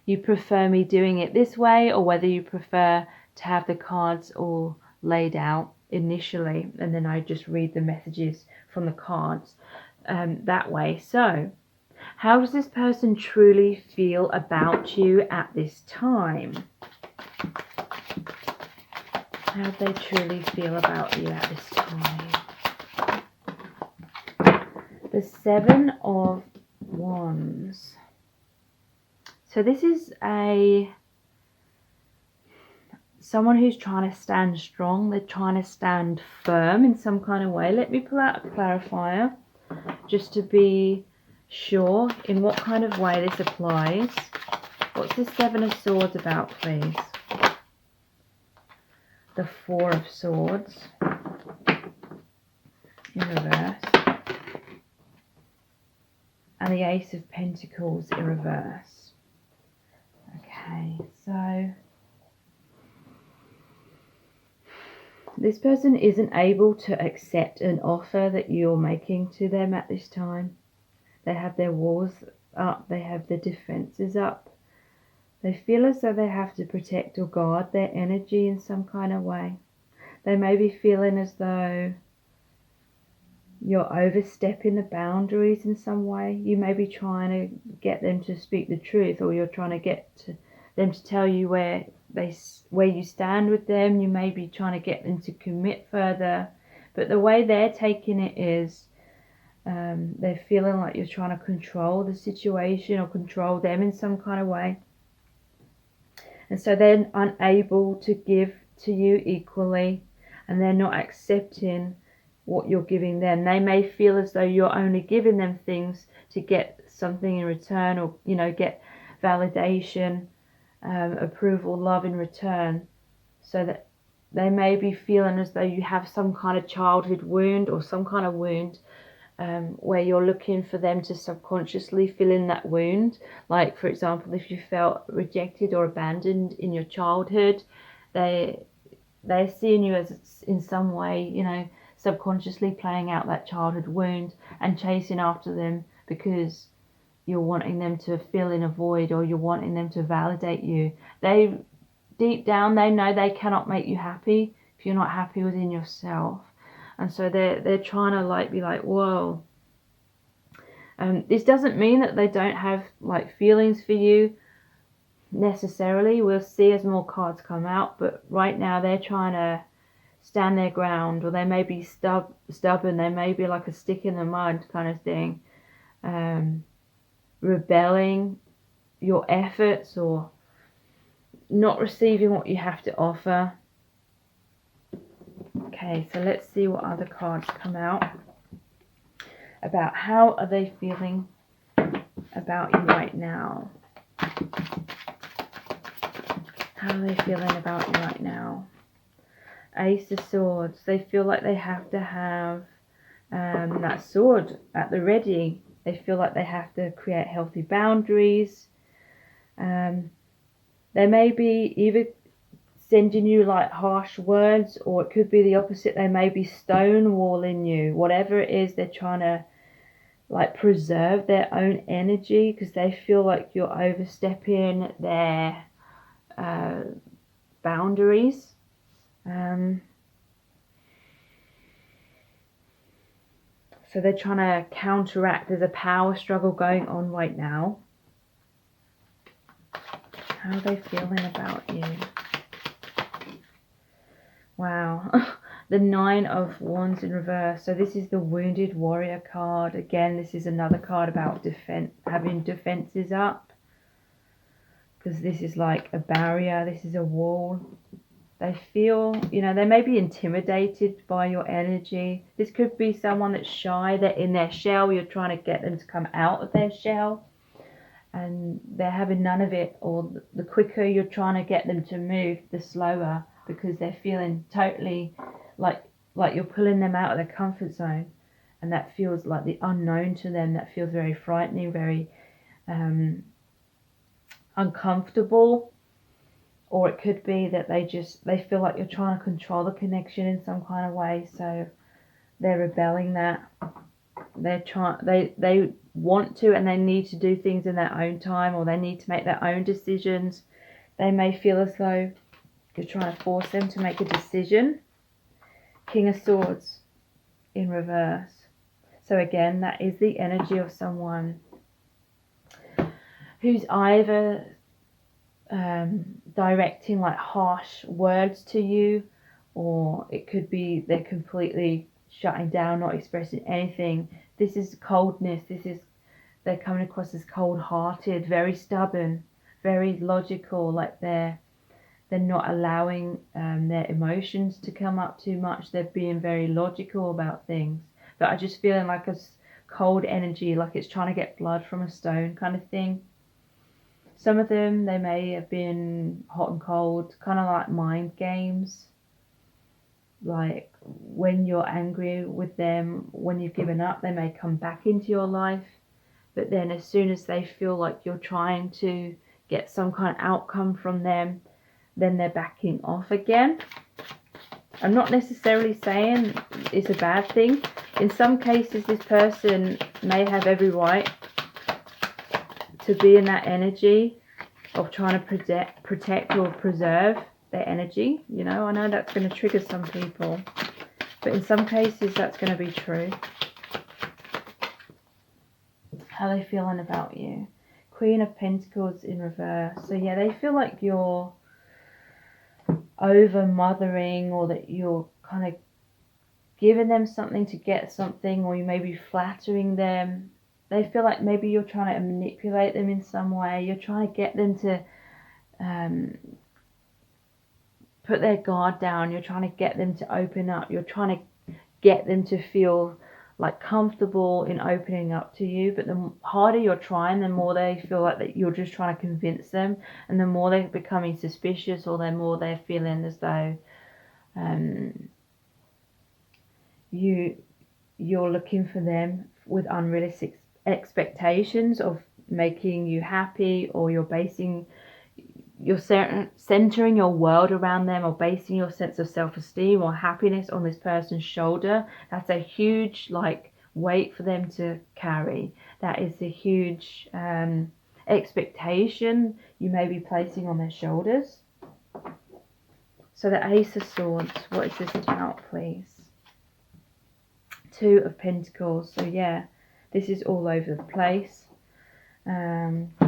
you prefer me doing it this way, or whether you prefer to have the cards all laid out initially and then I just read the messages from the cards that way. So how does this person truly feel about you at this time? How do they truly feel about you at this time? The 7 of Wands. So this is someone who's trying to stand strong. They're trying to stand firm in some kind of way. Let me pull out a clarifier just to be sure in what kind of way this applies. What's the 7 of Swords about, please? The 4 of Swords in reverse, and the Ace of Pentacles in reverse. Okay, so this person isn't able to accept an offer that you're making to them at this time. They have their walls up, they have their defenses up. They feel as though they have to protect or guard their energy in some kind of way. They may be feeling as though you're overstepping the boundaries in some way. You may be trying to get them to speak the truth, or you're trying to get them to tell you where you stand with them. You may be trying to get them to commit further. But the way they're taking it is they're feeling like you're trying to control the situation or control them in some kind of way. And so they're unable to give to you equally, and they're not accepting what you're giving them. They may feel as though you're only giving them things to get something in return, or, you know, get validation, approval, love in return. So that they may be feeling as though you have some kind of childhood wound, or some kind of wound where you're looking for them to subconsciously fill in that wound. Like, for example, if you felt rejected or abandoned in your childhood, they're seeing you as in some way, you know, subconsciously playing out that childhood wound and chasing after them because you're wanting them to fill in a void, or you're wanting them to validate you. They, deep down, they know they cannot make you happy if you're not happy within yourself. And so they're trying to be like, whoa. This doesn't mean that they don't have like feelings for you necessarily. We'll see as more cards come out, but right now they're trying to stand their ground, or they may be stubborn. They may be like a stick in the mud kind of thing, rebelling your efforts, or not receiving what you have to offer. Okay, so let's see what other cards come out about how are they feeling about you right now. How are they feeling about you right now? Ace of Swords. They feel like they have to have that sword at the ready. They feel like they have to create healthy boundaries. They may be either sending you like harsh words, or it could be the opposite. They may be stonewalling you. Whatever it is, they're trying to like preserve their own energy because they feel like you're overstepping their boundaries. So they're trying to counteract. There's a power struggle going on right now. How are they feeling about you? Wow. The Nine of Wands in reverse. So this is the Wounded Warrior card. Again, this is another card about defense, having defenses up. Because this is like a barrier. This is a wall. They feel, you know, they may be intimidated by your energy. This could be someone that's shy. They're in their shell. You're trying to get them to come out of their shell. And they're having none of it. Or the quicker you're trying to get them to move, the slower. Because they're feeling totally like you're pulling them out of their comfort zone. And that feels like the unknown to them. That feels very frightening, very uncomfortable. Or it could be that they feel like you're trying to control the connection in some kind of way. So they're rebelling that. They want to and they need to do things in their own time, or they need to make their own decisions. They may feel as though you're trying to force them to make a decision. King of Swords in reverse. So again, that is the energy of someone who's either directing like harsh words to you, or it could be they're completely shutting down, not expressing anything. This is coldness. They're coming across as cold-hearted, very stubborn, very logical, like they're not allowing their emotions to come up too much. They're being very logical about things, but I just feeling like a cold energy, like it's trying to get blood from a stone kind of thing. Some of them, they may have been hot and cold, kind of like mind games. Like when you're angry with them, when you've given up, they may come back into your life. But then as soon as they feel like you're trying to get some kind of outcome from them, then they're backing off again. I'm not necessarily saying it's a bad thing. In some cases, this person may have every right to be in that energy of trying to protect or preserve their energy. You know, I know that's going to trigger some people, but in some cases that's going to be true. How are they feeling about you? Queen of Pentacles in reverse. So yeah, they feel like you're over mothering, or that you're kind of giving them something to get something, or you may be flattering them. They feel like maybe you're trying to manipulate them in some way. You're trying to get them to put their guard down. You're trying to get them to open up. You're trying to get them to feel like comfortable in opening up to you. But the harder you're trying, the more they feel like that you're just trying to convince them. And the more they're becoming suspicious, or the more they're feeling as though you're looking for them with unrealistic expectations of making you happy, or you're centering your world around them, or basing your sense of self-esteem or happiness on this person's shoulder. That's a huge like weight for them to carry. That is a huge expectation you may be placing on their shoulders. So the Ace of Swords, what is this about, please? Two of Pentacles. So yeah, this is all over the place.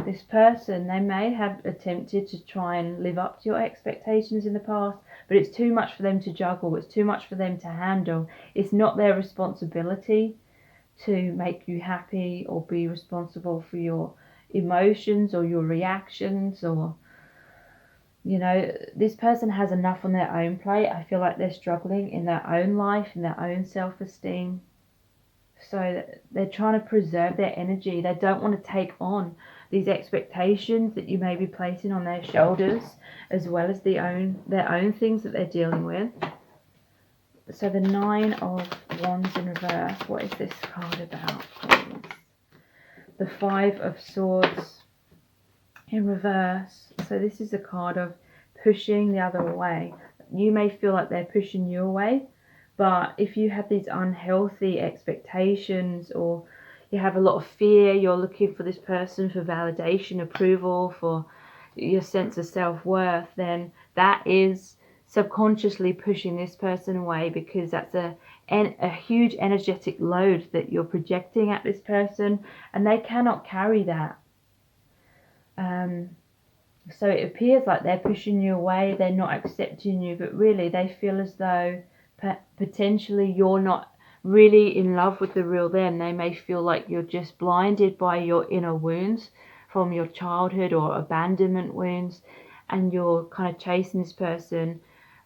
This person, they may have attempted to try and live up to your expectations in the past, but it's too much for them to juggle. It's too much for them to handle. It's not their responsibility to make you happy, or be responsible for your emotions or your reactions, or, you know, this person has enough on their own plate. I feel like they're struggling in their own life, in their own self-esteem. So they're trying to preserve their energy. They don't want to take on these expectations that you may be placing on their shoulders, as well as their own things that they're dealing with. So the Nine of Wands in reverse, what is this card about, please? The Five of Swords in reverse. So this is a card of pushing the other away. You may feel like they're pushing you away, but if you have these unhealthy expectations, or you have a lot of fear, you're looking for this person for validation, approval, for your sense of self-worth, then that is subconsciously pushing this person away, because that's a huge energetic load that you're projecting at this person, and they cannot carry that. So it appears like they're pushing you away, they're not accepting you, but really they feel as though potentially you're not really in love with the real them. They may feel like you're just blinded by your inner wounds from your childhood or abandonment wounds, and you're kind of chasing this person,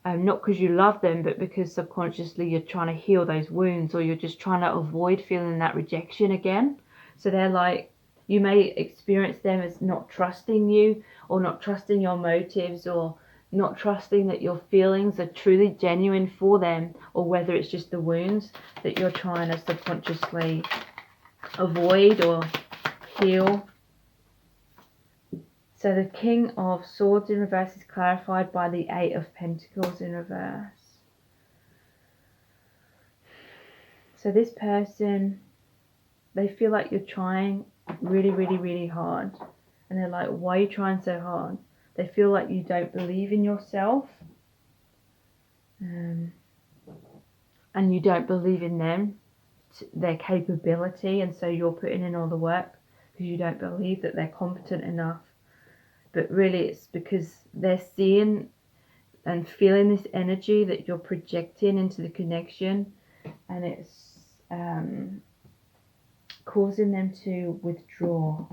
not because you love them, but because subconsciously you're trying to heal those wounds, or you're just trying to avoid feeling that rejection again. So they're like, you may experience them as not trusting you, or not trusting your motives, or not trusting that your feelings are truly genuine for them, or whether it's just the wounds that you're trying to subconsciously avoid or heal. So the King of Swords in reverse is clarified by the Eight of Pentacles in reverse. So this person, they feel like you're trying really, really, really hard. And they're like, why are you trying so hard? They feel like you don't believe in yourself. And you don't believe in them, their capability. And so you're putting in all the work because you don't believe that they're competent enough. But really it's because they're seeing and feeling this energy that you're projecting into the connection. And it's causing them to withdraw.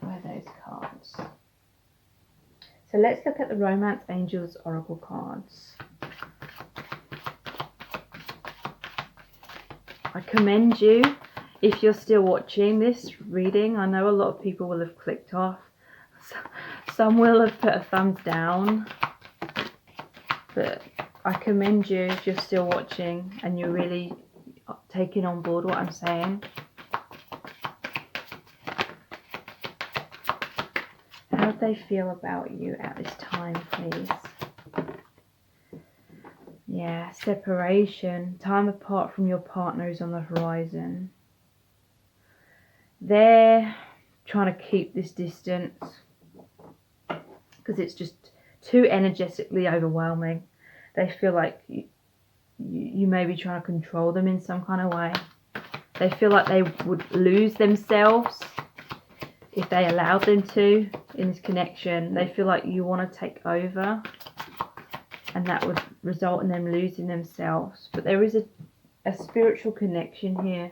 Where are those cards? So let's look at the Romance Angels Oracle cards. I commend you if you're still watching this reading. I know a lot of people will have clicked off. Some will have put a thumbs down. But I commend you if you're still watching and you're really taking on board what I'm saying. How do they feel about you at this time, please? Yeah, separation, time apart from your partner is on the horizon. They're trying to keep this distance because it's just too energetically overwhelming. They feel like you may be trying to control them in some kind of way. They feel like they would lose themselves if they allowed them to in this connection. They feel like you want to take over, and that would result in them losing themselves. But there is a spiritual connection here.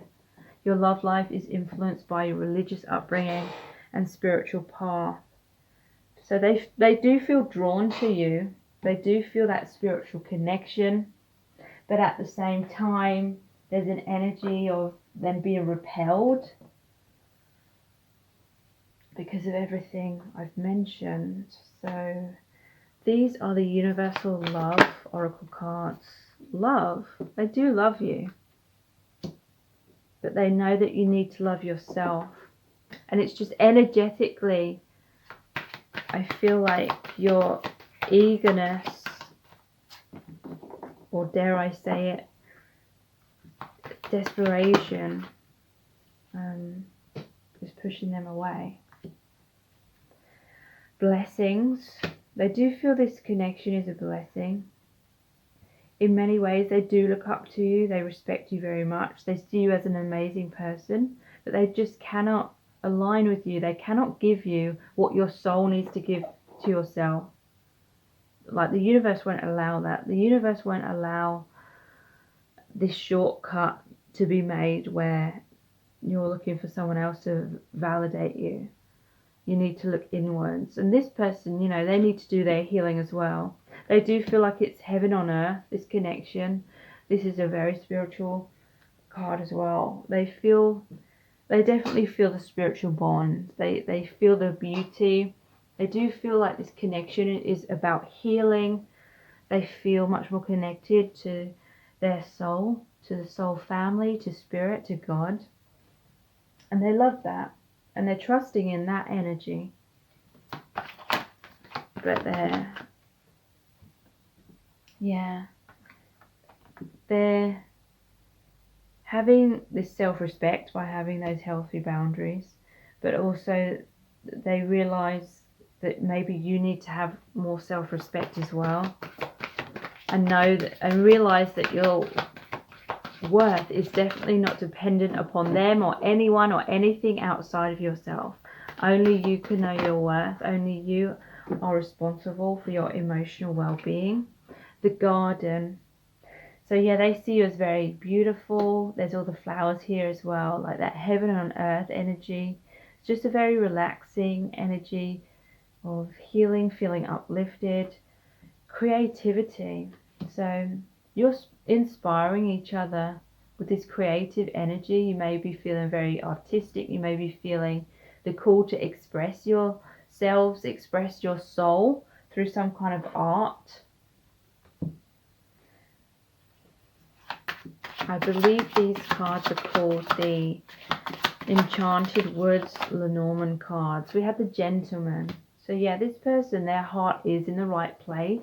Your love life is influenced by your religious upbringing and spiritual path. So they do feel drawn to you. They do feel that spiritual connection. But at the same time, there's an energy of them being repelled because of everything I've mentioned. So these are the Universal Love Oracle cards. Love. They do love you. But they know that you need to love yourself. And it's just energetically, I feel like your eagerness, or dare I say it, desperation, is pushing them away. Blessings. They do feel this connection is a blessing. In many ways, they do look up to you. They respect you very much. They see you as an amazing person, but they just cannot align with you. They cannot give you what your soul needs to give to yourself. Like, the universe won't allow that. The universe won't allow this shortcut to be made where you're looking for someone else to validate you. You need to look inwards. And this person, you know, they need to do their healing as well. They do feel like it's heaven on earth, this connection. This is a very spiritual card as well. They feel they definitely feel the spiritual bond. They feel the beauty. They do feel like this connection is about healing. They feel much more connected to their soul, to the soul family, to spirit, to God. And they love that. And they're trusting in that energy. But they're having this self-respect by having those healthy boundaries, but also they realize that maybe you need to have more self-respect as well, and know that, and realize that your worth is definitely not dependent upon them or anyone or anything outside of yourself. Only you can know your worth. Only you are responsible for your emotional well-being. The garden. So yeah, they see you as very beautiful. There's all the flowers here as well, like that heaven on earth energy. It's just a very relaxing energy of healing, feeling uplifted, creativity. So you're inspiring each other with this creative energy. You may be feeling very artistic. You may be feeling the call to express yourselves, express your soul through some kind of art. I believe these cards are called the Enchanted Woods Lenormand cards. We have the Gentleman. So yeah, this person, their heart is in the right place.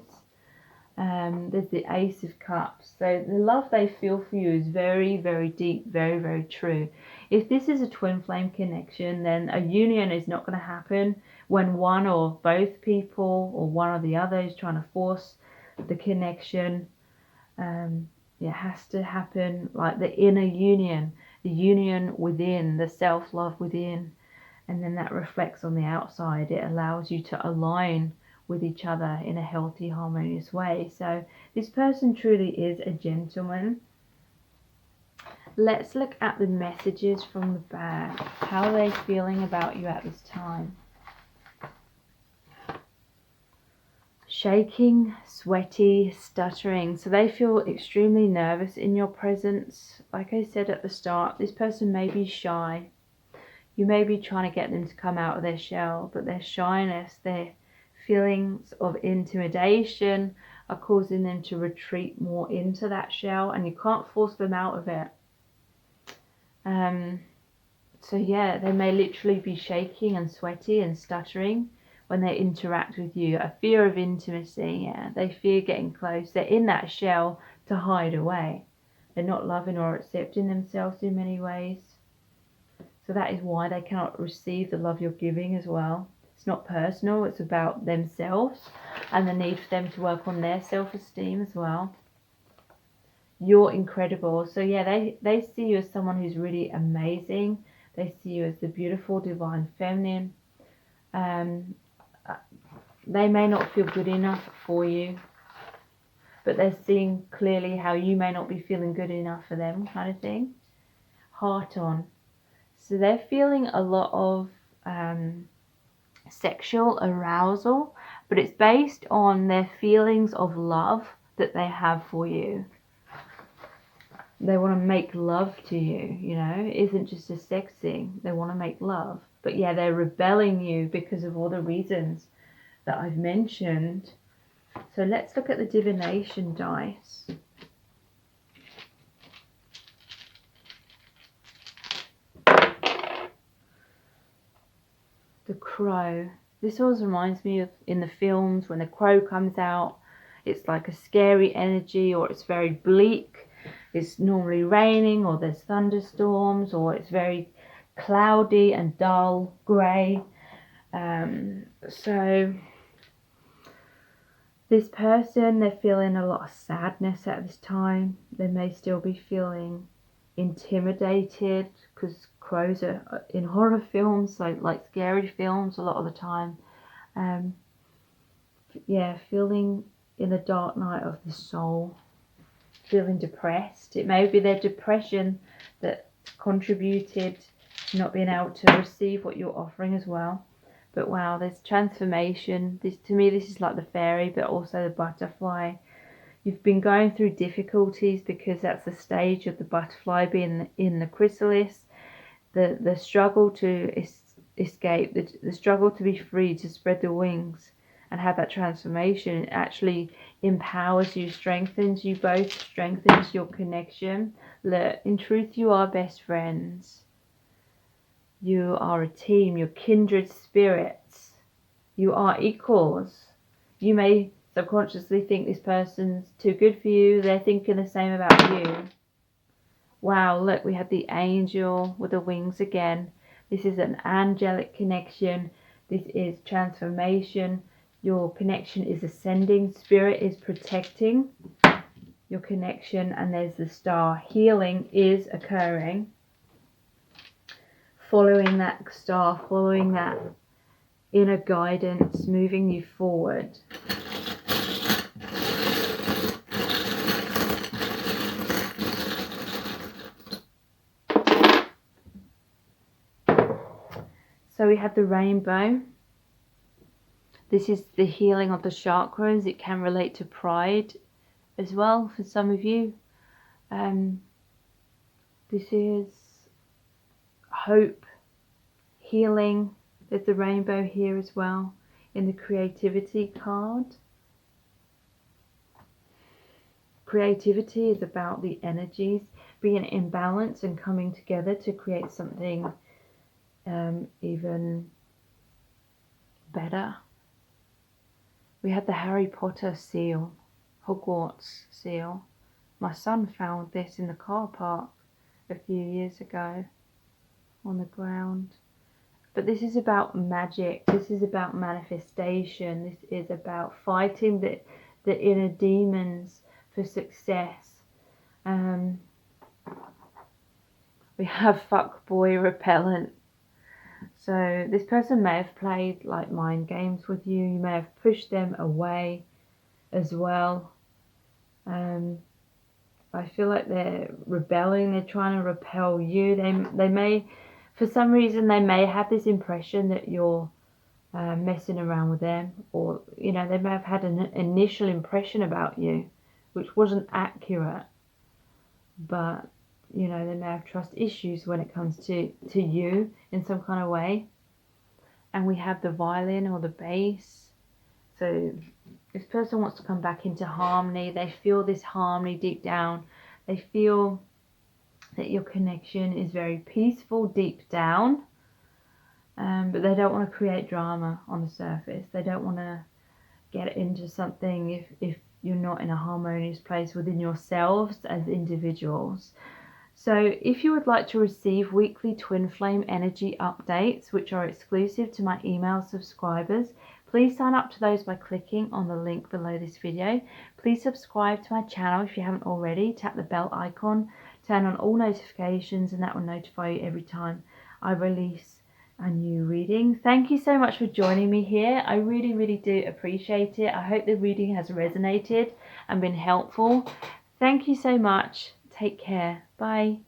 There's the Ace of Cups. So the love they feel for you is very, very deep, very, very true. If this is a twin flame connection, then a union is not going to happen when one or both people or one or the other is trying to force the connection. It has to happen like the inner union, the union within, the self-love within, and then that reflects on the outside. It allows you to align with each other in a healthy, harmonious way. So this person truly is a gentleman. Let's look at the messages from the back. How are they feeling about you at this time? Shaking, sweaty, stuttering. So they feel extremely nervous in your presence. Like I said at the start, this person may be shy. You may be trying to get them to come out of their shell, but their shyness, their feelings of intimidation are causing them to retreat more into that shell, and you can't force them out of it. So yeah, they may literally be shaking and sweaty and stuttering when they interact with you. A fear of intimacy, yeah. They fear getting close. They're in that shell to hide away. They're not loving or accepting themselves in many ways. So that is why they cannot receive the love you're giving as well. It's not personal, it's about themselves and the need for them to work on their self-esteem as well. You're incredible. So yeah, they see you as someone who's really amazing. They see you as the beautiful, divine feminine. They may not feel good enough for you, but they're seeing clearly how you may not be feeling good enough for them, kind of thing. Heart on. So they're feeling a lot of sexual arousal, but it's based on their feelings of love that they have for you. They want to make love to you, you know. It isn't just a sex thing. They want to make love. But yeah, they're rebelling you because of all the reasons that I've mentioned. So let's look at the divination dice. The crow. This always reminds me of in the films when the crow comes out. It's like a scary energy, or it's very bleak. It's normally raining, or there's thunderstorms, or it's very cloudy and dull, grey. So this person, they're feeling a lot of sadness at this time. They may still be feeling intimidated because crows are in horror films, so like scary films a lot of the time. Yeah, feeling in the dark night of the soul, feeling depressed. It may be their depression that contributed to not being able to receive what you're offering as well. But wow, there's transformation. This, to me, this is like the fairy, but also the butterfly. You've been going through difficulties because that's the stage of the butterfly being in the chrysalis. the struggle to escape, the struggle to be free, to spread the wings and have that transformation. It actually empowers you, strengthens you both, strengthens your connection. Look, in truth, you are best friends. You are a team. You're kindred spirits. You are equals. You may subconsciously think this person's too good for you. They're thinking the same about you. Wow, look, we have the angel with the wings again. This is an angelic connection. This is transformation. Your connection is ascending. Spirit is protecting your connection. And there's the star. Healing is occurring. Following that star, following that inner guidance, moving you forward. So we have the rainbow. This is the healing of the chakras. It can relate to pride as well for some of you. This is hope, healing. There's the rainbow here as well in the creativity card. Creativity is about the energies being in balance and coming together to create something even better. We had the Harry Potter seal, Hogwarts seal. My son found this in the car park a few years ago on the ground. But this is about magic. This is about manifestation. This is about fighting the inner demons for success. We have fuckboy repellent. So this person may have played like mind games with you. You may have pushed them away as well. I feel like they're rebelling. They're trying to repel you. They may, for some reason, they may have this impression that you're messing around with them, or they may have had an initial impression about you, which wasn't accurate. But they may have trust issues when it comes to you in some kind of way. And we have the violin or the bass. So this person wants to come back into harmony. They feel this harmony deep down. They feel that your connection is very peaceful deep down. But they don't want to create drama on the surface. They don't want to get into something if you're not in a harmonious place within yourselves as individuals. So if you would like to receive weekly twin flame energy updates, which are exclusive to my email subscribers, please sign up to those by clicking on the link below this video. Please subscribe to my channel if you haven't already. Tap the bell icon, turn on all notifications, and that will notify you every time I release a new reading. Thank you so much for joining me here. I really, really do appreciate it. I hope the reading has resonated and been helpful. Thank you so much. Take care. Bye.